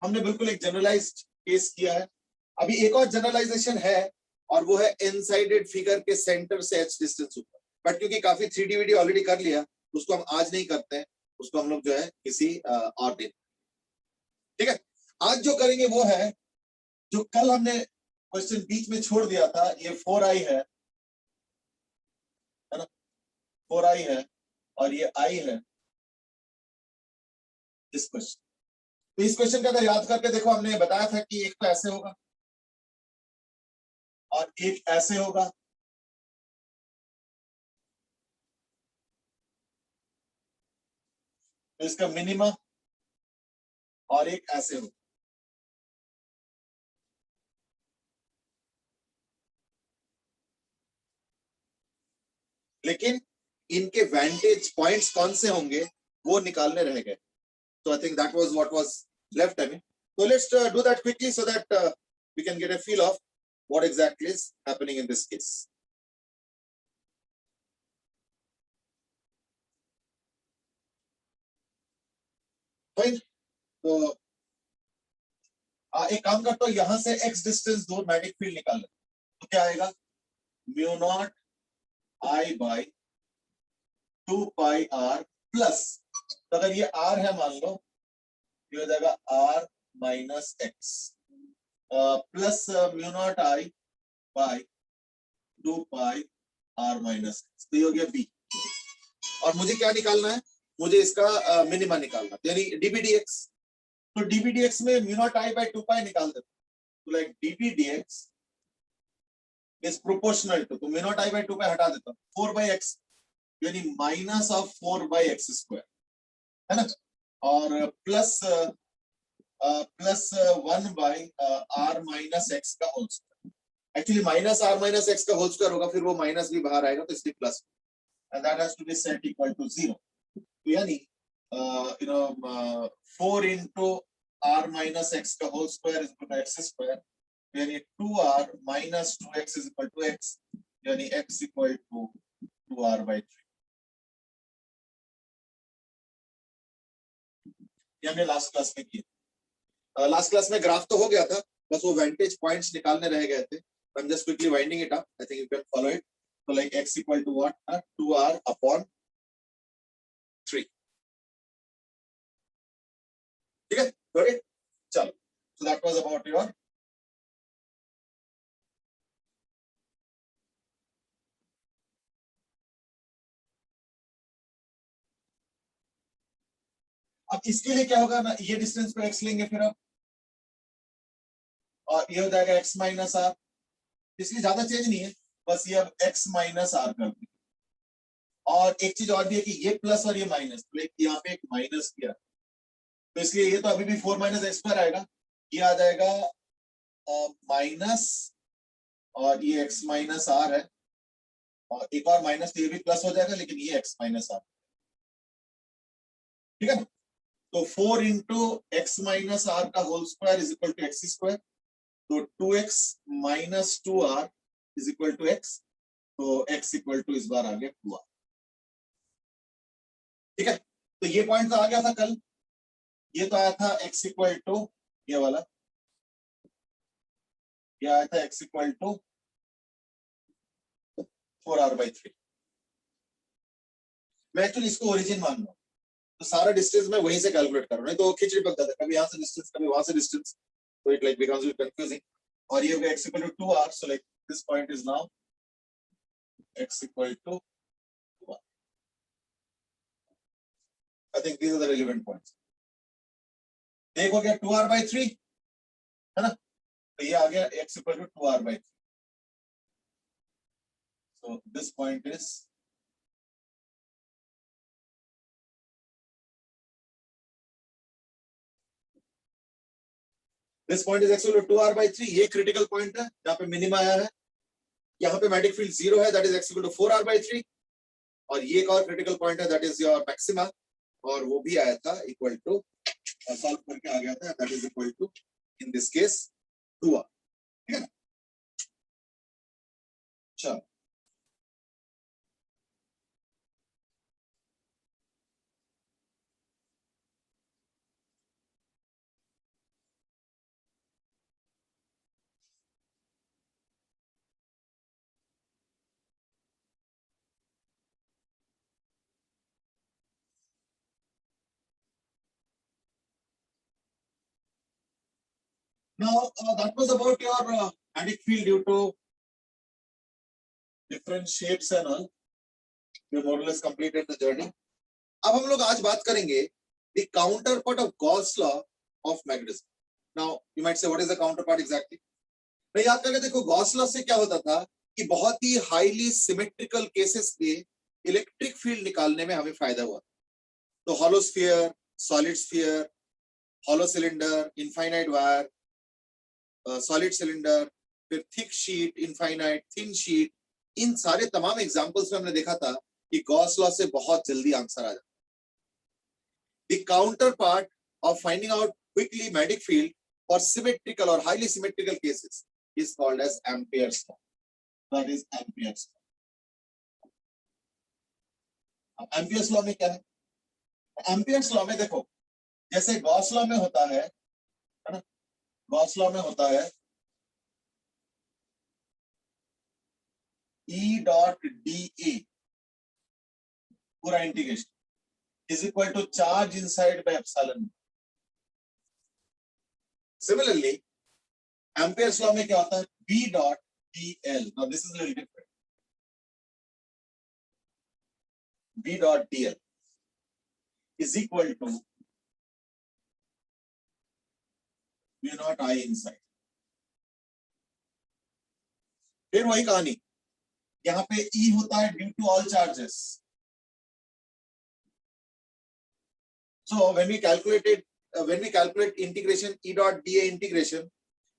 हमने बिल्कुल एक जनरलाइज्ड केस किया है। अभी एक और जनरलाइजेशन है और वो है इनसाइडेड फिगर के सेंटर से h डिस्टेंस ऊपर, बट क्योंकि काफी 3D वीडियो ऑलरेडी कर लिया, उसको हम आज नहीं करते हैं, उसको हम लोग जो है किसी और दिन, ठीक है। आज जो करेंगे वो है जो कल हमने क्वेश्चन बीच में छोड़ दिया था, ये 4i है ना, 4i है और ये i है इस क्वेश्चन। तो इस क्वेश्चन का अगर याद करके देखो, हमने बताया था कि एक तो ऐसे होगा और एक ऐसे होगा, तो इसका मिनिमा, और एक ऐसे होगा। लेकिन इनके वेंटेज पॉइंट्स कौन से होंगे वो निकालने रह गए। So I think that was what was left. I mean, so let's do that quickly so that we can get a feel of what exactly is happening in this case. Fine. तो एक काम करता हूँ, यहां से x distance दूर magnetic field निकाल ले, तो क्या आएगा, mu naught I by 2 pi r plus, तो अगर ये r है मान लो, ये हो जाएगा r minus x plus mu not I by 2 pi r minus x, तो ये हो गया b। और मुझे क्या निकालना है, मुझे इसका मिनिमा निकालना, यानी dbdx। तो dbdx में mu not I by 2 pi निकाल देते, तो like dbdx is proportional to, तो mu not I by 2 pi हटा देता हूं, 4 बाई x, यानी minus of 4 by x square, है ना, और plus plus 1 by r minus x का whole square. Actually minus r minus x का होल स्क्वायर होगा, फिर वो माइनस भी बाहर आएगा, तो इसलिए plus, and that has to be set equal to 0। तो यानी 4 into r minus x का whole square is equal to x square, यानी 2r minus 2x is equal to x, यानी x equal to 2r by 3। ये हमने last class में किया। Last class में ग्राफ तो हो गया था, बस वो वेंटेज पॉइंट्स निकालने रह गए थे। I'm just quickly winding it up. I think you can follow it. So like x equal to what? 2r upon 3। ठीक है, got it? चलो, so that was about your अब इसके लिए क्या होगा ना, ये डिस्टेंस को x लेंगे फिर अब, और ये हो जाएगा x माइनस आर, इसलिए ज्यादा चेंज नहीं है, बस ये अब x माइनस आर कर देंगे। और एक चीज और भी है कि ये प्लस और ये माइनस, तो यहाँ पे एक माइनस किया, तो इसलिए ये तो अभी भी 4 माइनस एक्स स्क्वायर आएगा, ये आ जाएगा माइनस, और ये x माइनस आर है, और एक और माइनस, तो ये भी प्लस हो जाएगा, लेकिन ये x माइनस आर, ठीक है ना। तो 4 इंटू एक्स माइनस आर का whole square is equal to x square, तो 2x minus 2r is equal to x, तो x इक्वल टू इस बार आ गया 2r, ठीक है। तो ये पॉइंट तो आ गया था कल, ये तो आया था x इक्वल टू, ये वाला ये आया था x equal to 4r by 3। मैं एक्चुअली इसको ओरिजिन मान रहा हूँ, तो सारा डिस्टेंस मैं वहीं से कैलकुलेट कर रहा हूँ, नहीं तो खिचड़ी पक जाता है, कभी यहाँ से डिस्टेंस कभी वहां से डिस्टेंस, तो इट लाइक बिकम्स कंफ्यूजिंग। और ये हो गया x equal to 2r, so like this point is now x equal to 2r। I think these are the relevant points. एक हो गया 2r बाई 3, है ना, तो ये आ गया x equal to 2r by 3। So this point is x equal to 2r by 3। ये क्रिटिकल पॉइंट है, यहाँ पे मिनिमा आया है, यहाँ पे मैग्नेटिक फील्ड 0 है, that is x equal to 4r by 3। और ये एक और क्रिटिकल पॉइंट है, दैट इज योर मैक्सिमा, और वो भी आया था इक्वल टू, सॉल्व करके आ गया था, that is equal to in this case 2r, ठीक है ना। चलो, Now that was about your magnetic field due to different shapes and all. We more or less completed the journey. अब हम लोग आज बात करेंगे the counterpart of Gauss law of magnetism. Now you might say what is the counterpart exactly? मैं याद करके देखो गॉस लॉ से क्या होता था कि बहुत ही हाईली सिमेट्रिकल केसेस पे इलेक्ट्रिक फील्ड निकालने में हमें फायदा हुआ. तो hollow sphere, solid sphere, hollow cylinder, infinite wire, solid cylinder, फिर thick sheet, infinite, thin sheet, इन सारे तमाम एग्जांपल्स में हमने देखा था कि गॉस लॉ से बहुत जल्दी आंसर आ जाता. The counterpart of finding out quickly magnetic field for symmetrical or highly symmetrical cases is called as Ampere's law. That is Ampere's law. अब Ampere's law में क्या है? Ampere's law में देखो, जैसे गॉस लॉ में होता है ना? गॉस लॉ में होता है E dot dA पूरा integration is equal to charge inside by epsilon. Similarly, Ampere's law में क्या होता है? B dot dl. Now this is a little different. B dot dl is equal to V naught I inside. फिर वही कहानी, यहाँ पे E होता है due to all charges. So when we calculate integration E dot dA integration,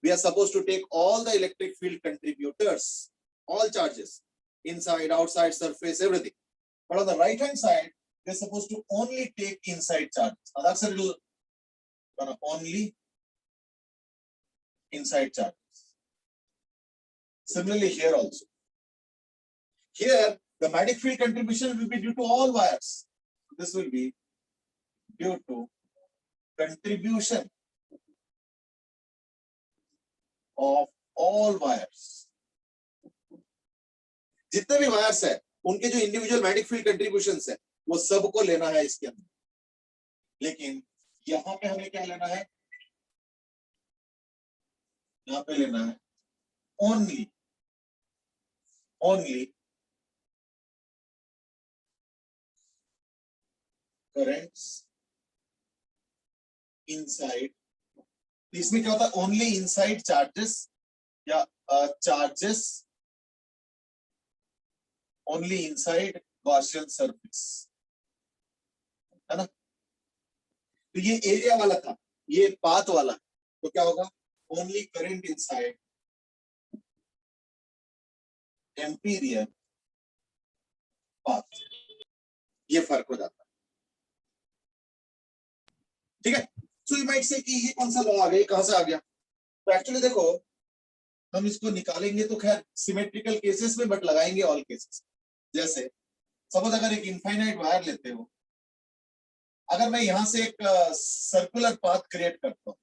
we are supposed to take all the electric field contributors, all charges, inside, outside, surface, everything. But on the right hand side, we are supposed to only take inside charges. Now that's a little only inside charges. Similarly here also. Here the magnetic field contribution will be due to all wires. This will be due to contribution of all wires. जितने भी wires है उनके जो individual magnetic field contributions है वो सबको लेना है इसके अंदर. लेकिन यहाँ पे हमें क्या लेना है? यहाँ पे लेना है only currents inside. इसमें क्या होता है? only inside charges या charges only inside Gaussian surface, है ना? तो ये एरिया वाला था, ये पाथ वाला, तो क्या होगा? only current inside Amperian path. ये फर्क हो जाता है. ठीक है. So you might say कि ये कौन सा लॉ आ गया, कहां से आ गया? तो एक्चुअली देखो हम इसको निकालेंगे तो खैर सिमेट्रिकल केसेस में, बट लगाएंगे ऑल केसेस. जैसे सपोज अगर एक इनफाइनाइट वायर लेते हो, अगर मैं यहां से एक सर्कुलर पाथ क्रिएट करता हूं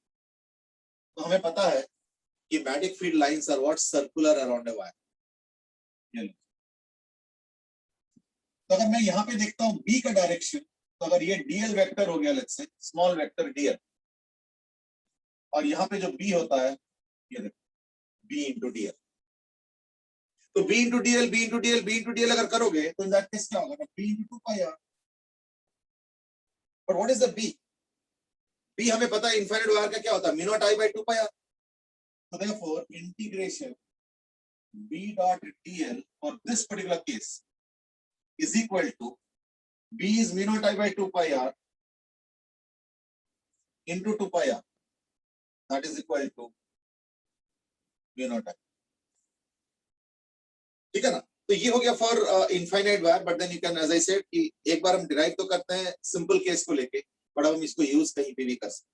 तो हमें पता है कि magnetic field lines are what circular around a wire. तो अगर मैं यहाँ पे देखता हूँ B का डायरेक्शन, तो अगर ये dl वेक्टर हो गया, let's say small vector dl, और यहाँ पे जो B होता है ये देखो B इंटू dl, तो B into dl, B into dl, B into dl अगर करोगे तो इन दैट केस क्या होगा? B into 2πr. But what is the B? B हमें पता है इनफाइनाइट वायर का क्या होता है? Mu not I by 2πr. So therefore integration B dot dl for this particular case is equal to B is mu naught I by 2πr into 2πr. That is equal to mu naught I. ठीक है ना? तो ये हो गया for infinite wire. But then you can, as I said, कि एक बार हम डिराइव तो करते हैं सिंपल केस को लेके, बट हम इसको यूज कहीं पे भी कर सकते.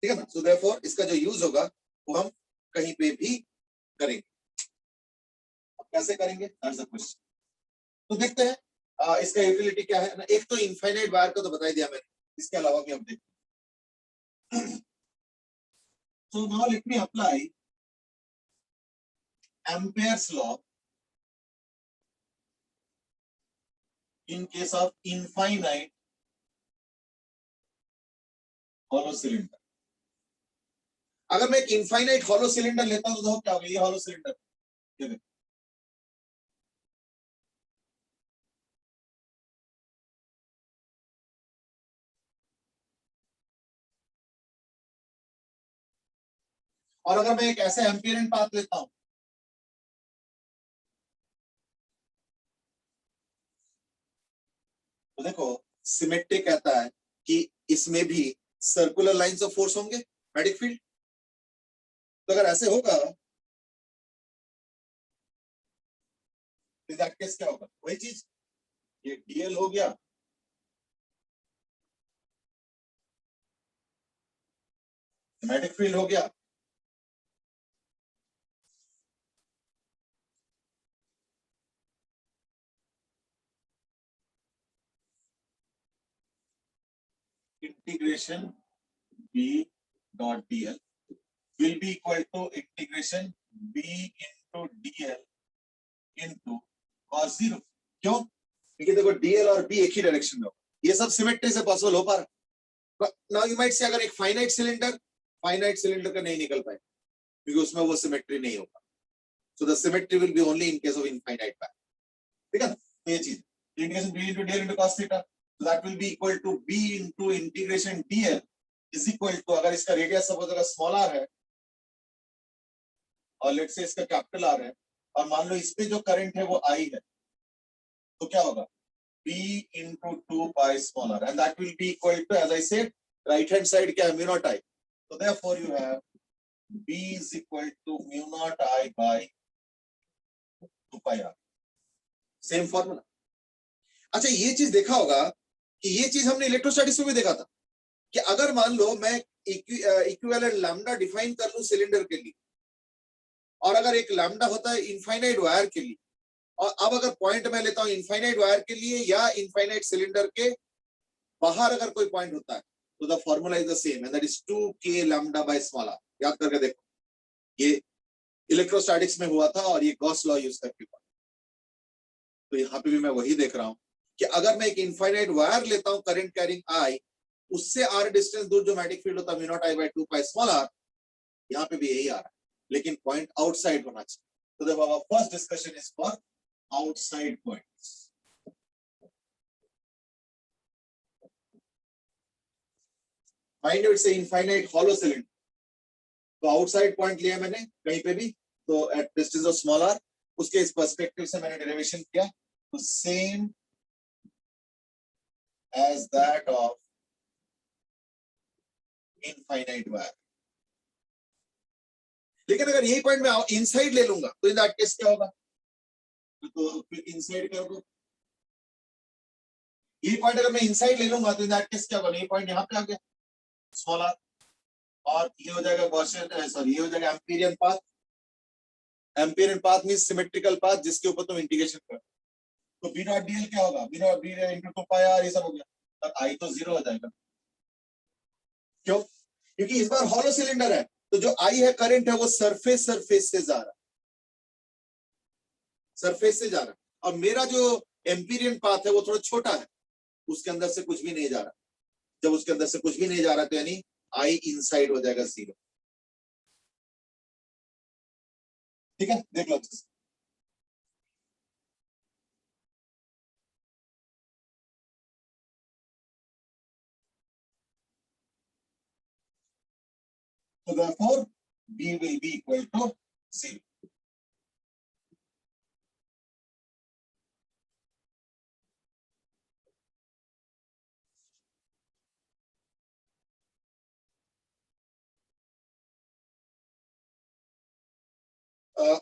ठीक है ना? सो देयरफॉर इसका जो यूज होगा वो हम कहीं पे भी करेंगे. कैसे करेंगे? That's the question. तो देखते हैं इसका यूटिलिटी क्या है ना. एक तो इनफाइनाइट वायर का तो बता ही दिया मैंने, इसके अलावा भी हम देखते हैं. So now let me apply Ampere's law in case of infinite hollow cylinder. अगर मैं एक इनफाइनाइट हॉलो सिलेंडर लेता हूं तो क्या होगा, ये हॉलो सिलेंडर, और अगर मैं एक ऐसे एम्पियरेंट पाथ लेता हूं, तो देखो सिमेट्री कहता है कि इसमें भी सर्कुलर लाइंस ऑफ फोर्स होंगे मैग्नेटिक फील्ड। तो अगर ऐसे होगा तो दैट केस क्या होगा, वही चीज, ये डीएल हो गया, मैग्नेटिक फील्ड हो गया, integration B dot dl will be equal to integration b into dl into cos 0। क्यों? क्योंकि देखो dl और b एक ही डायरेक्शन में हो, ये सब सिमेट्री से पॉसिबल हो पा रहा। नाउ यू माइट से अगर एक फाइनाइट सिलेंडर का नहीं निकल पाए क्योंकि उसमें वो सिमेट्री नहीं होगा, so the symmetry will be only in case of infinite path. ठीक है, तो ये चीज integration b into dl into cos theta, so that will be equal to b into integration dl is equal to, अगर इसका radius suppose अगर small r है और लेट से इसका कैपिटल आर है, और मान लो इसमें जो करंट है वो आई है, तो क्या होगा, b into 2 pi small r, and that will be equal to, as I said, right hand side क्या है, mu naught I, so therefore you have b is equal to mu naught I by 2 pi r, same formula. अच्छा ये चीज देखा होगा कि ये चीज हमने इलेक्ट्रोस्टैटिक्स में भी देखा था कि अगर मान लो मैं इक्विवेलेंट लैम्डा डिफाइन कर लूं सिलेंडर के लिए, और अगर एक लैम्डा होता है इनफाइनाइट वायर के लिए, और अब अगर पॉइंट मैं लेता हूं इनफाइनाइट वायर के लिए या इनफाइनाइट सिलेंडर के बाहर अगर कोई पॉइंट होता है, तो the formula is the same, and that is 2k lambda by small r। याद करके देखो, ये इलेक्ट्रोस्टैटिक्स में हुआ था और ये गॉस लॉ यूज करके हुआ। तो यहाँ पे भी मैं वही देख रहा हूं कि अगर मैं एक इनफाइनाइट वायर लेता हूं करंट कैरिंग आई, उससे r डिस्टेंस दूर जो मैग्नेटिक फील्ड होता है mu not I by 2 pi small r, यहाँ पे भी यही आ रहा है, लेकिन पॉइंट आउटसाइड होना चाहिए। तो the our first discussion is for outside points. Mind it's infinite hollow cylinder, तो आउटसाइड पॉइंट लिया मैंने कहीं पे भी, तो at distance of small r, उसके इस पर्सपेक्टिव से मैंने डेरिवेशन किया, तो same as that of infinite wire. लेकिन अगर यही पॉइंट मैं इनसाइड ले लूंगा तो इन दैट केस क्या होगा, तो फिर इनसाइड क्या होगा, ये पॉइंट अगर मैं इनसाइड ले लूंगा तो इन दैट केस क्या होगा, ये पॉइंट यहाँ पे आ गया स्मॉल r, और ये हो जाएगा गॉसियन, सॉरी ये हो जाएगा empyrean path. Empyrean path means symmetrical path जिसके ऊपर तुम इंटीग्रेशन कर, तो b डॉट dl क्या होगा, b dot d into 2 pi r, ये सब हो गया, तब i तो 0 हो जाएगा। क्यों? क्योंकि इस बार हॉलो सिलेंडर है, तो जो i है करंट है वो सरफेस से जा रहा है, सरफेस से जा रहा है, और मेरा जो एम्पीरियन पाथ है वो थोड़ा छोटा है, उसके अंदर से कुछ भी नहीं जा रहा। जब उसके अंदर से कुछ भी नहीं जा रहा तो यानी i इनसाइड हो जाएगा 0। ठीक है, देख लो अच्छे से। So therefore b will be equal to 0।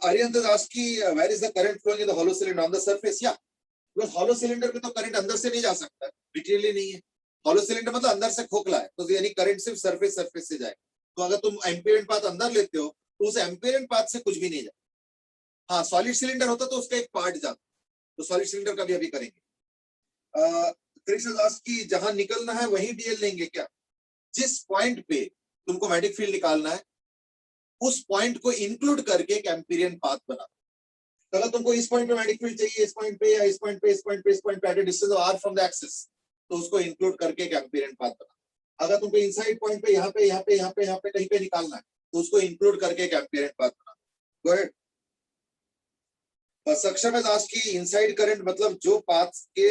Aryan has asked कि where is the current flowing in the hollow cylinder on the surface? Yeah, because hollow cylinder में तो करंट अंदर से नहीं जा सकता, लिटरली नहीं है। hollow cylinder मतलब अंदर से खोखला है, तो यानी करंट सिर्फ सरफेस से जाए। तो अगर तुम एम्पीरियन पाथ अंदर लेते हो तो उस एम्पीरियन पाथ से कुछ भी नहीं जाए। हाँ, सॉलिड सिलेंडर होता तो उसका एक पार्ट जाता, तो सॉलिड सिलेंडर का भी अभी करेंगे। कृष्ण की जहां निकलना है वही डीएल लेंगे क्या? जिस पॉइंट पे तुमको मैग्नेटिक फील्ड निकालना है उस पॉइंट को इंक्लूड करके एक एम्पीरियन पाथ बना। तो अगर तुमको इस पॉइंट पे मैग्नेटिक फील्ड चाहिए, इस पॉइंट पे या इस पॉइंट पे, इस पॉइंट पे, इस पॉइंट पे at a distance of r from the axis, तो उसको इंक्लूड करके एक एम्पीरियन पाथ बना। अगर तुमको इनसाइड पॉइंट पे यहाँ पे कहीं पे निकालना है तो उसको इंक्लूड करके एक एम्पियर पाथ बना। Go ahead. सक्षम है आज की इनसाइड करंट मतलब जो पाथ के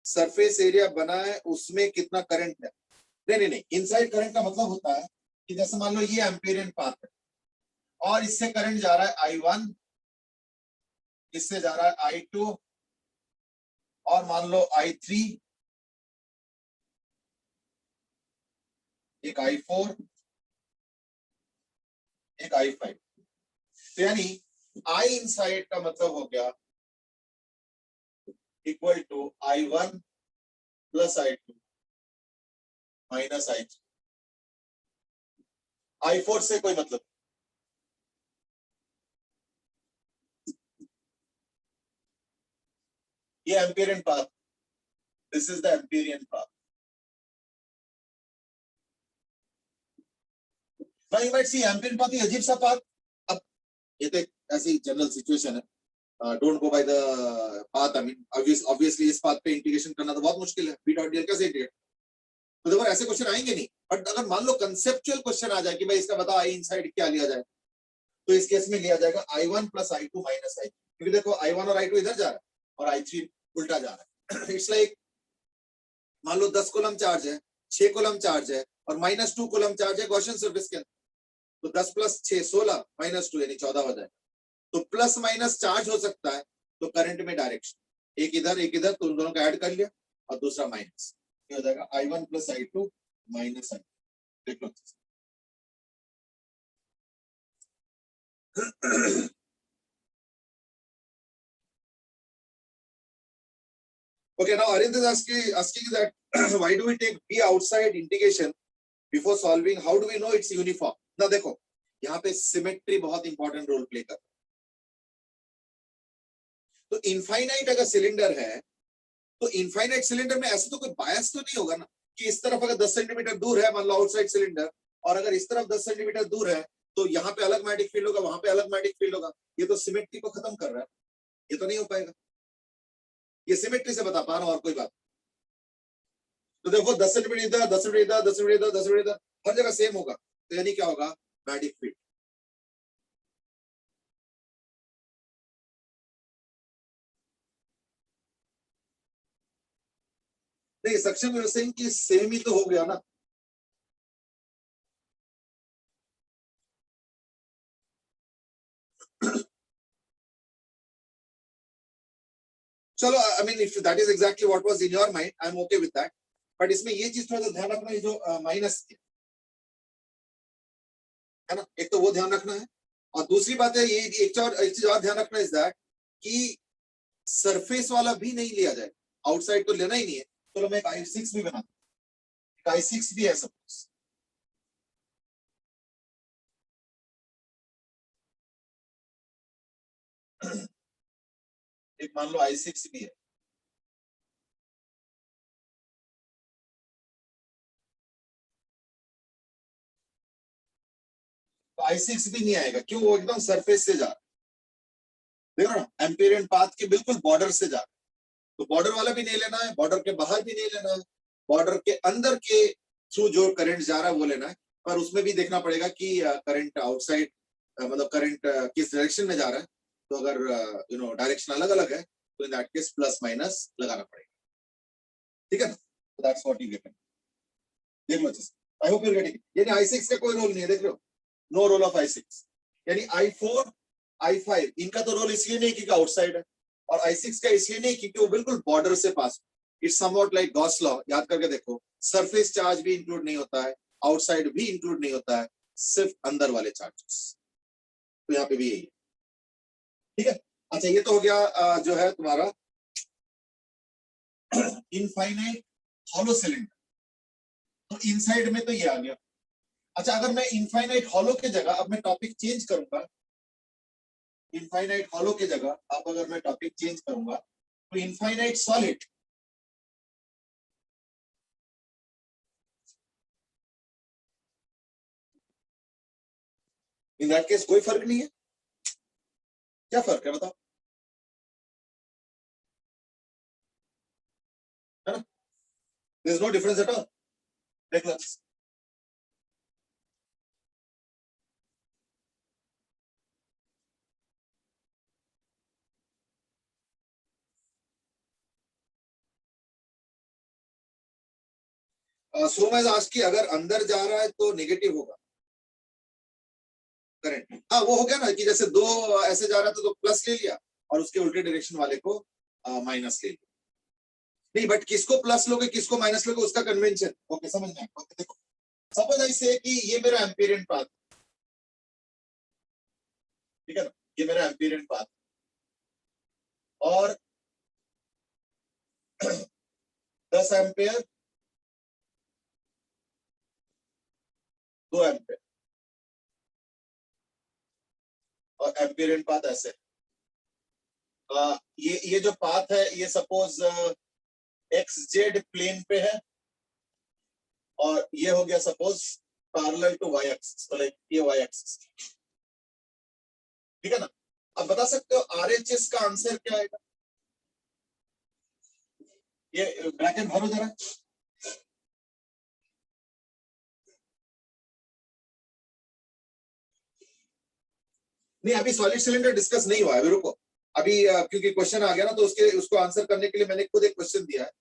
सरफेस एरिया बना है उसमें कितना करंट है। नहीं, इनसाइड करंट का मतलब होता है कि जैसे मान लो ये एम्पियरियन पाथ है और इससे करंट जा रहा है I1, इससे जा रहा है I2 और मान लो I3, एक I4, एक I5। तो यानी I इनसाइड का मतलब हो गया equal to I1 plus I2 minus I3। I4 से कोई मतलब, ये Amperian path, this is the Amperian path. Now you might see Amperian path, अजीब सा पाथ। अब ये तो एक ऐसी जनरल सिचुएशन है, don't go by the path. I mean obviously इस पाथ पे इंटीग्रेशन करना तो बहुत मुश्किल है, बी डॉट डी कैसे इंटीग्रेट। तो देखो ऐसे क्वेश्चन आएंगे नहीं, बट अगर मान लो कंसेप्चुअल क्वेश्चन आ जाए कि भाई इसका बताओ आई इनसाइड क्या लिया जाए, तो इस केस में लिया जाएगा I1 plus I2 minus I3, क्योंकि देखो I1 और I2 इधर जा रहा है और I3 उल्टा जा रहा है। इट्स लाइक मान लो 10 कूलम चार्ज है, 6 कूलम चार्ज है और -2 कूलम चार्ज है गॉसियन सरफेस के अंदर, तो 10 प्लस 6 16 -2 यानी 14 हो जाएगा। तो प्लस माइनस चार्ज हो सकता है, तो करंट में डायरेक्शन एक इधर तो उन दोनों का ऐड कर लिया और दूसरा माइनस, ये हो जाएगा I1 plus I2 minus I। देख लो। Okay, now Arindam is asking that why do we take B outside integration before solving? How do we know it's uniform? Now देखो यहाँ पे सिमेट्री बहुत इंपॉर्टेंट रोल प्ले कर। तो infinite अगर cylinder है तो इनफाइनाइट सिलेंडर में ऐसा तो कोई बायस तो नहीं होगा ना कि इस तरफ अगर 10 सेंटीमीटर दूर है मान लो आउटसाइड सिलेंडर, और अगर इस तरफ 10 सेंटीमीटर दूर है तो यहाँ पे अलग मैग्नेटिक फील्ड होगा, वहां पे अलग मैग्नेटिक फील्ड होगा। ये तो सिमेट्री को खत्म कर रहा है, ये तो नहीं हो पाएगा। ये सिमेट्री से बता पा रहा हूँ और कोई बात। तो देखो 10 सेंटीमीटर इधर, 10 सेंटीमीटर इधर, 10 सेंटीमीटर इधर, 10 सेंटीमीटर इधर, हर जगह सेम होगा, तो यानी क्या होगा, मैग्नेटिक फील्ड। नहीं सक्शन सिंह की सेम ही तो हो गया ना। चलो I mean if that is exactly what was in your mind, I am okay with that. But इसमें ये चीज थोड़ा सा ध्यान रखना है, जो माइनस है ना, एक तो वो ध्यान रखना है, और दूसरी बात है ये एक चीज और ध्यान रखना इज दैट कि सरफेस वाला भी नहीं लिया जाए, आउटसाइड तो लेना ही नहीं है। तो मैं एक I6 भी बना, I6 भी है सपोज, एक मान लो I6 भी है, तो I6 भी नहीं आएगा, क्यों, वो एकदम सरफेस से जा रहा है। देखो ना एम्पियरियन पाथ के बिल्कुल बॉर्डर से जा रहा है, तो बॉर्डर वाला भी नहीं लेना है, बॉर्डर के बाहर भी नहीं लेना है, बॉर्डर के अंदर के थ्रू जो करंट जा रहा है वो लेना है। पर उसमें भी देखना पड़ेगा कि करंट आउटसाइड मतलब करंट किस डायरेक्शन में जा रहा है। तो अगर डायरेक्शन अलग अलग है तो in that case plus minus लगाना पड़ेगा, ठीक है ना। तो दैट्स व्हाट यू गेट। देख लो, I hope you are getting. यानी I6 का कोई रोल नहीं है, देख लो, नो रोल ऑफ I6। यानी I4 I5 इनका तो रोल इसलिए नहीं क्योंकि आउटसाइड है, और I6 का इसलिए नहीं क्योंकि वो बिल्कुल बॉर्डर से pass. It's somewhat like Gauss law, याद करके देखो, सरफेस चार्ज भी इंक्लूड नहीं होता है, आउटसाइड भी इंक्लूड नहीं होता है, सिर्फ अंदर वाले चार्जेस। तो यहाँ पे भी यही है, ठीक है। अच्छा ये तो हो गया जो है तुम्हारा इनफाइनाइट हॉलो सिलेंडर। तो इनसाइड में तो ये आ गया। अच्छा अगर मैं इनफाइनाइट हॉलो के जगह अब मैं टॉपिक चेंज करूंगा, इनफाइनाइट हॉलो के जगह अब अगर मैं टॉपिक चेंज करूंगा तो infinite solid, in that case कोई फर्क नहीं है। क्या फर्क है बताओ, है ना, there is no difference at all. देख लो, सो मैं आज की अगर अंदर जा रहा है तो नेगेटिव होगा करंट। हाँ वो हो गया ना कि जैसे दो ऐसे जा रहा था तो प्लस ले लिया और उसके उल्टे डायरेक्शन वाले को माइनस ले लिया। नहीं बट किसको प्लस लोगे किसको माइनस लोगे उसका कन्वेंशन ओके समझ में आया। देखो सपोज ऐसे कि ये मेरा एम्पीरियन पाथ, ठीक है ना, ये मेरा एम्पीरियन पाथ और 10 एम्पेयर 2 एम्पेयर और एम्पीरियन पाथ ऐसे। ये जो पाथ है ये सपोज एक्स जेड प्लेन पे है और ये हो गया suppose parallel to y axis, तो लाइक ये वाई एक्सिस, ठीक है ना। अब बता सकते हो आरएचएस का आंसर क्या आएगा? ये ब्रैकेट भरो जरा। नहीं अभी सॉलिड सिलेंडर डिस्कस नहीं हुआ है, अभी रुको। अभी क्योंकि क्वेश्चन आ गया ना तो उसको आंसर करने के लिए मैंने खुद एक क्वेश्चन दिया है।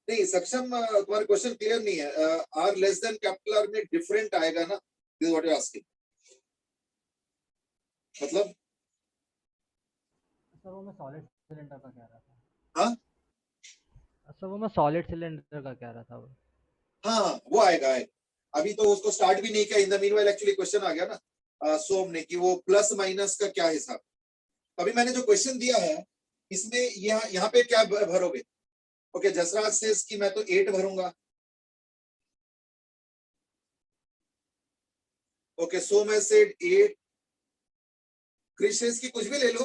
नहीं सक्षम तुम्हारा क्वेश्चन क्लियर नहीं है। R less than capital r में डिफरेंट आएगा ना, this what you are asking. मतलब सर वो मैं सॉलिड सिलेंडर का कह रहा था। हाँ सर वो मैं सॉलिड सिलेंडर का कह रहा था वो। हाँ वो आएगा। अभी तो उसको स्टार्ट भी नहीं किया, in the meanwhile actually question आ गया ना सोम ने कि वो प्लस माइनस का क्या हिसाब। अभी मैंने जो क्वेश्चन दिया है इसमें यहाँ पे क्या भरोगे? ओके जसराज से इसकी मैं तो 8 भरूंगा। ओके सो मैं से 8, क्रिश की कुछ भी ले लो।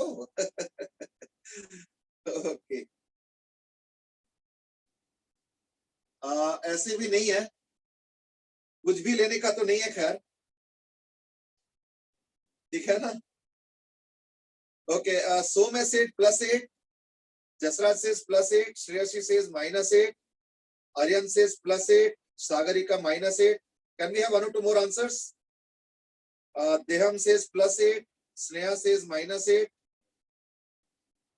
ओके ऐसे भी नहीं है, कुछ भी लेने का तो नहीं है खैर, ठीक है ना। ओके सो मैं से +8, जसराज से +8, श्रेयसी से -8, आर्यन से +8, Sagarika -8। Can we have 1 or 2 more answers? देहम से +8, स्नेहा से -8,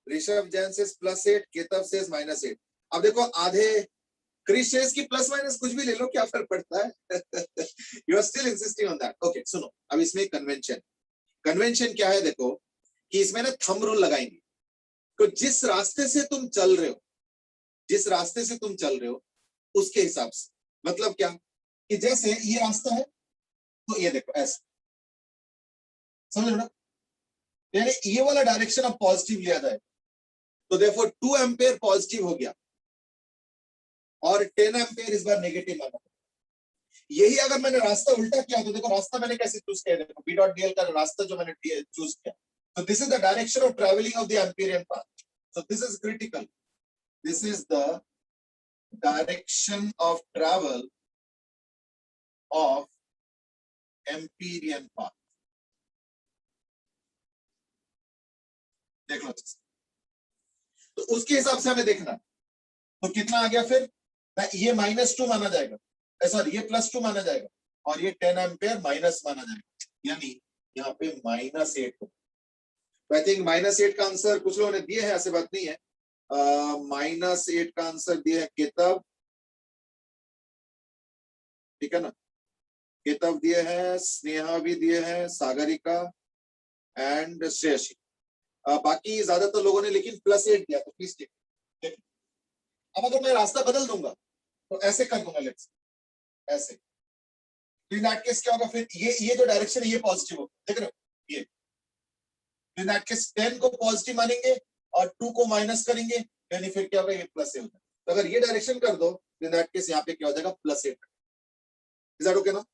ऋषभ जैन से +8, केतव से -8। अब देखो आधे क्रिश की प्लस माइनस कुछ भी ले लो, क्या फर्क पड़ता है? You are still insisting on that. Okay सुनो अब इसमें कन्वेंशन क्या है देखो कि इसमें ना थंब रूल लगाएंगे। तो जिस रास्ते से तुम चल रहे हो उसके हिसाब से, मतलब क्या कि जैसे ये रास्ता है तो ये देखो ऐसे, समझ लो ना, यानी ये वाला डायरेक्शन अब पॉजिटिव लिया जाए तो देखो 2 एम्पेयर पॉजिटिव हो गया और 10 एम्पेयर इस बार नेगेटिव लगा। यही अगर मैंने रास्ता उल्टा किया तो देखो रास्ता मैंने कैसे चूज किया, देखो B.dl का रास्ता जो मैंने चूज किया, तो this is the direction of travelling of the Amperian path. So this is critical, this is the direction of travel of empyrean path. देख लो तो उसके हिसाब से हमें देखना, तो कितना आ गया फिर, ये -2 माना जाएगा, सॉरी ये +2 माना जाएगा और ये 10 एम्पेयर माइनस माना जाएगा, यानी यहाँ पे -8 हो। आई थिंक -8 का आंसर कुछ लोगों ने दिए है, ऐसे बात नहीं है। -8 का आंसर दिया है केतव, ठीक है ना, केतव दिए हैं, स्नेहा भी दिए हैं, सागरिका एंड श्रेयसी। बाकी ज्यादातर लोगों ने लेकिन +8 दिया, तो प्लीज टेक। अब अगर मैं रास्ता बदल दूंगा तो ऐसे कर दूंगा, लेट्स ऐसे, इन दैट केस क्या होगा फिर, ये जो डायरेक्शन है ये पॉजिटिव होगा, देख रहे हो ये, इन दैट केस 10 को पॉजिटिव मानेंगे और 2 को माइनस करेंगे, यानी फिर क्या होगा, ये +8 होगा। तो अगर ये डायरेक्शन कर दो इन दैट केस यहाँ पे क्या हो जाएगा, +8। इज दैट ओके ना?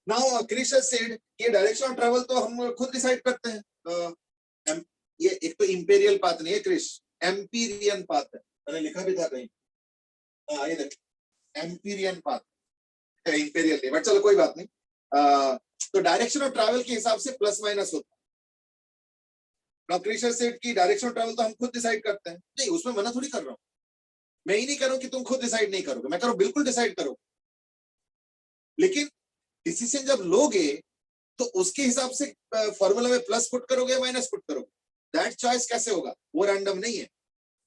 नाउ क्रिश सेड ये डायरेक्शन ऑफ ट्रैवल तो हम खुद डिसाइड करते हैं। ये एक तो इंपेरियल पाथ नहीं है क्रिश, एम्पीरियन पाथ है, मैंने लिखा भी था कहीं। हाँ ये देख एम्पीरियन पाथ, इंपेरियल नहीं, बट चलो कोई बात नहीं। तो डायरेक्शन ऑफ ट्रैवल के हिसाब से प्लस माइनस होता है। नाउ क्रिश सेड की डायरेक्शन ऑफ ट्रैवल तो हम खुद डिसाइड करते हैं, नहीं उसमें मना थोड़ी कर रहा हूं, मैं ही नहीं कर रहा हूं कि तुम खुद डिसाइड नहीं करोगे, मैं कह रहा हूं बिल्कुल डिसाइड करो, लेकिन डिसीजन जब लोगे तो उसके हिसाब से फॉर्मूला में प्लस पुट करोगे या माइनस पुट करोगे। दैट चॉइस कैसे होगा? वो रैंडम नहीं है,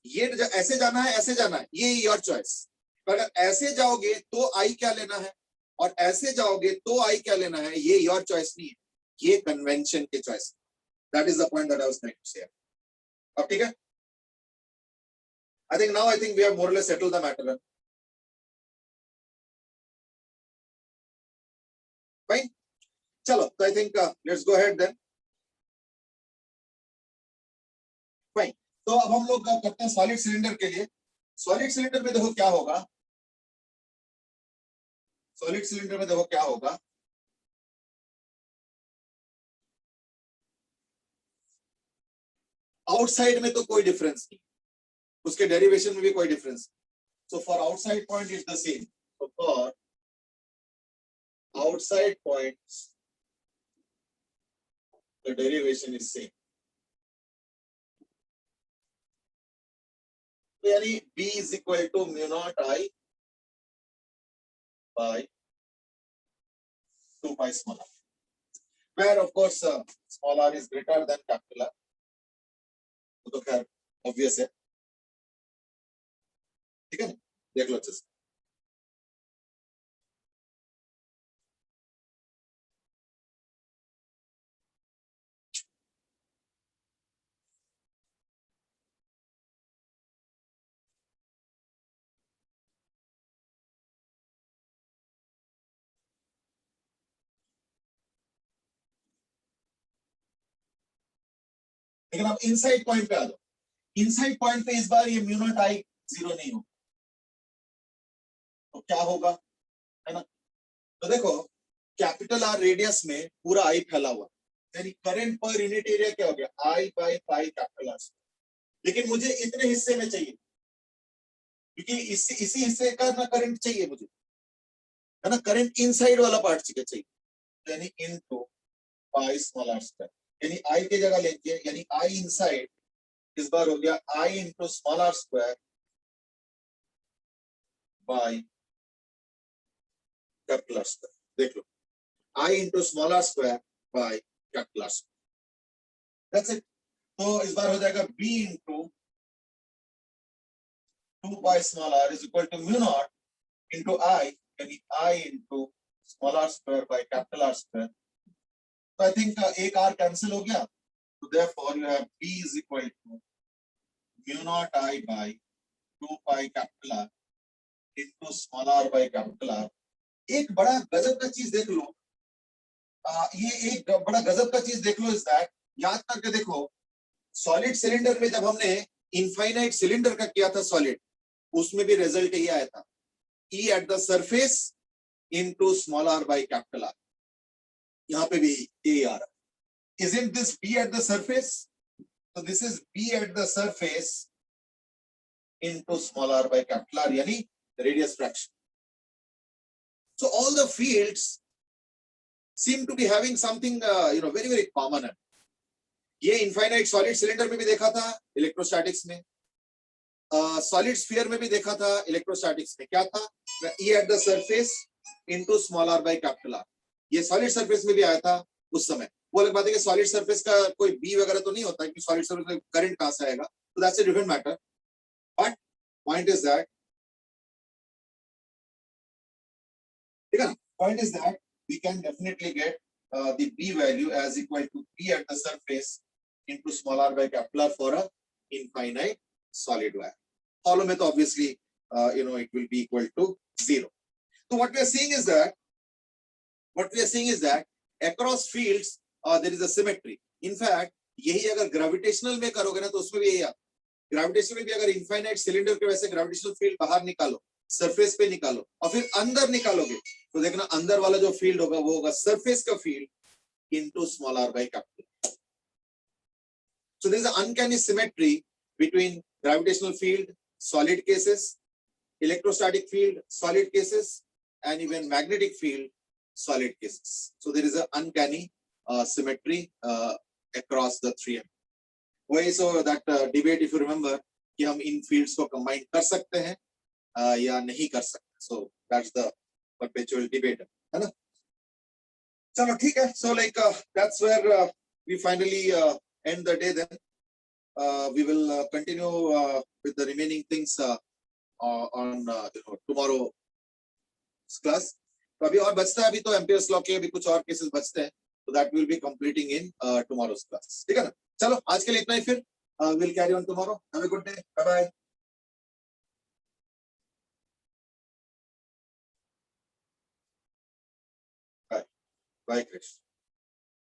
ये ऐसे जाना है, ऐसे जाना है, ये योर चॉइस। पर अगर ऐसे जाओगे तो आई क्या लेना है और ऐसे जाओगे तो आई क्या लेना है, ये योर चॉइस नहीं है, ये कन्वेंशन के choice. That is the point that I was trying to say. अब ठीक है, I think now I think we have more or less settled the matter. Fine, चलो, तो I think let's go ahead then. Fine, तो अब हम लोग करते हैं सॉलिड सिलेंडर के लिए। सॉलिड सिलेंडर में देखो क्या होगा, सॉलिड सिलेंडर में देखो क्या होगा। आउटसाइड में तो कोई डिफरेंस नहीं, उसके डेरिवेशन में भी कोई difference. So for outside point is the same. So for outside points, the derivation is same. तो यानी B is equal to mu naught I by 2 pi small r, where of course small r is greater than capital R. तो खैर obvious है, ठीक है ना, देख लो अच्छे से। लेकिन अब इनसाइड पॉइंट पे आ जाओ। इनसाइड पॉइंट पे इस बार ये म्यू नॉट आई जीरो नहीं होगा, तो क्या होगा, है ना। तो देखो कैपिटल आर रेडियस में पूरा आई फैला हुआ, यानी करंट पर यूनिट एरिया क्या हो गया, आई बाई पाई कैपिटल आर। लेकिन मुझे इतने हिस्से में चाहिए, क्योंकि इसी हिस्से का ना करंट चाहिए मुझे, है ना, करंट इनसाइड वाला पार्ट चाहिए, यानी into pi small r square, यानी आई की जगह लेंगे, यानी आई इनसाइड इस बार हो गया I into small r square by capital R square. देख लो, I into small r square by capital R square, that's it. तो इस बार हो जाएगा b into 2 pi small r is equal to mu not into I, यानी I into small r square by capital R square. तो I think एक r cancel हो गया, तो therefore you have b is equal to mu not i by 2 pi capital r into small r by capital r। एक बड़ा गजब का चीज देख लो, ये एक बड़ा गजब का चीज देख लो इज दैट, याद करके देखो, सॉलिड सिलेंडर में जब हमने इनफाइनाइट सिलेंडर का किया था सॉलिड, उसमें भी रिजल्ट ये आया था, E at the surface into small r by capital R। यहाँ पे भी A आ रहा है, isn't this B at the surface? So this is B at the surface into small r by capital R, यानी radius fraction. So all the fields seem to be having something very very common. ये infinite solid cylinder में भी देखा था electrostatics में, solid sphere में भी देखा था इलेक्ट्रोस्टैटिक्स में, क्या था, E at the surface into small r by capital R। ये सॉलिड सरफेस में भी आया था उस समय। वो अलग बात है कि सॉलिड सरफेस का कोई बी वगैरह तो नहीं होता, कि सॉलिड सरफेस में करंट कहां से आएगा, तो that's a different matter, but point is that, ठीक है ना, point is that we can definitely get the b value as equal to b at the surface into small r by capital R for a infinite solid wire. Hollow में तो obviously it will be equal to 0. So what we are seeing is that across fields there is a symmetry. In fact यही अगर gravitational में करोगे ना, तो उसमें भी यही, ग्रेविटेशनल में भी अगर इनफाइनाइट सिलेंडर के वैसे ग्रेविटेशनल फील्ड बाहर निकालो, सरफेस पे निकालो और फिर अंदर निकालोगे, तो देखना अंदर वाला जो फील्ड होगा वो होगा सरफेस का field into small r by capital। So there is an uncanny symmetry between gravitational field, solid cases, electrostatic field, solid cases, and even magnetic field, solid cases. So there is an uncanny symmetry across the 3M. Why? So that debate, if you remember, कि हम इन fields को combine कर सकते हैं या नहीं कर सकते। So that's the perpetual debate, है ना। चलो ठीक है, so like that's where we finally end the day then। we will continue with the remaining things on tomorrow's class. तो अभी और बचता है, अभी तो एम्पियर्स लॉ के अभी कुछ और केसेस बचते हैं, तो that will be completing in tomorrow's class. ठीक है ना? चलो आज के लिए इतना ही, फिर we'll carry on tomorrow. Have a good day. Bye bye. Bye. Bye, Krish.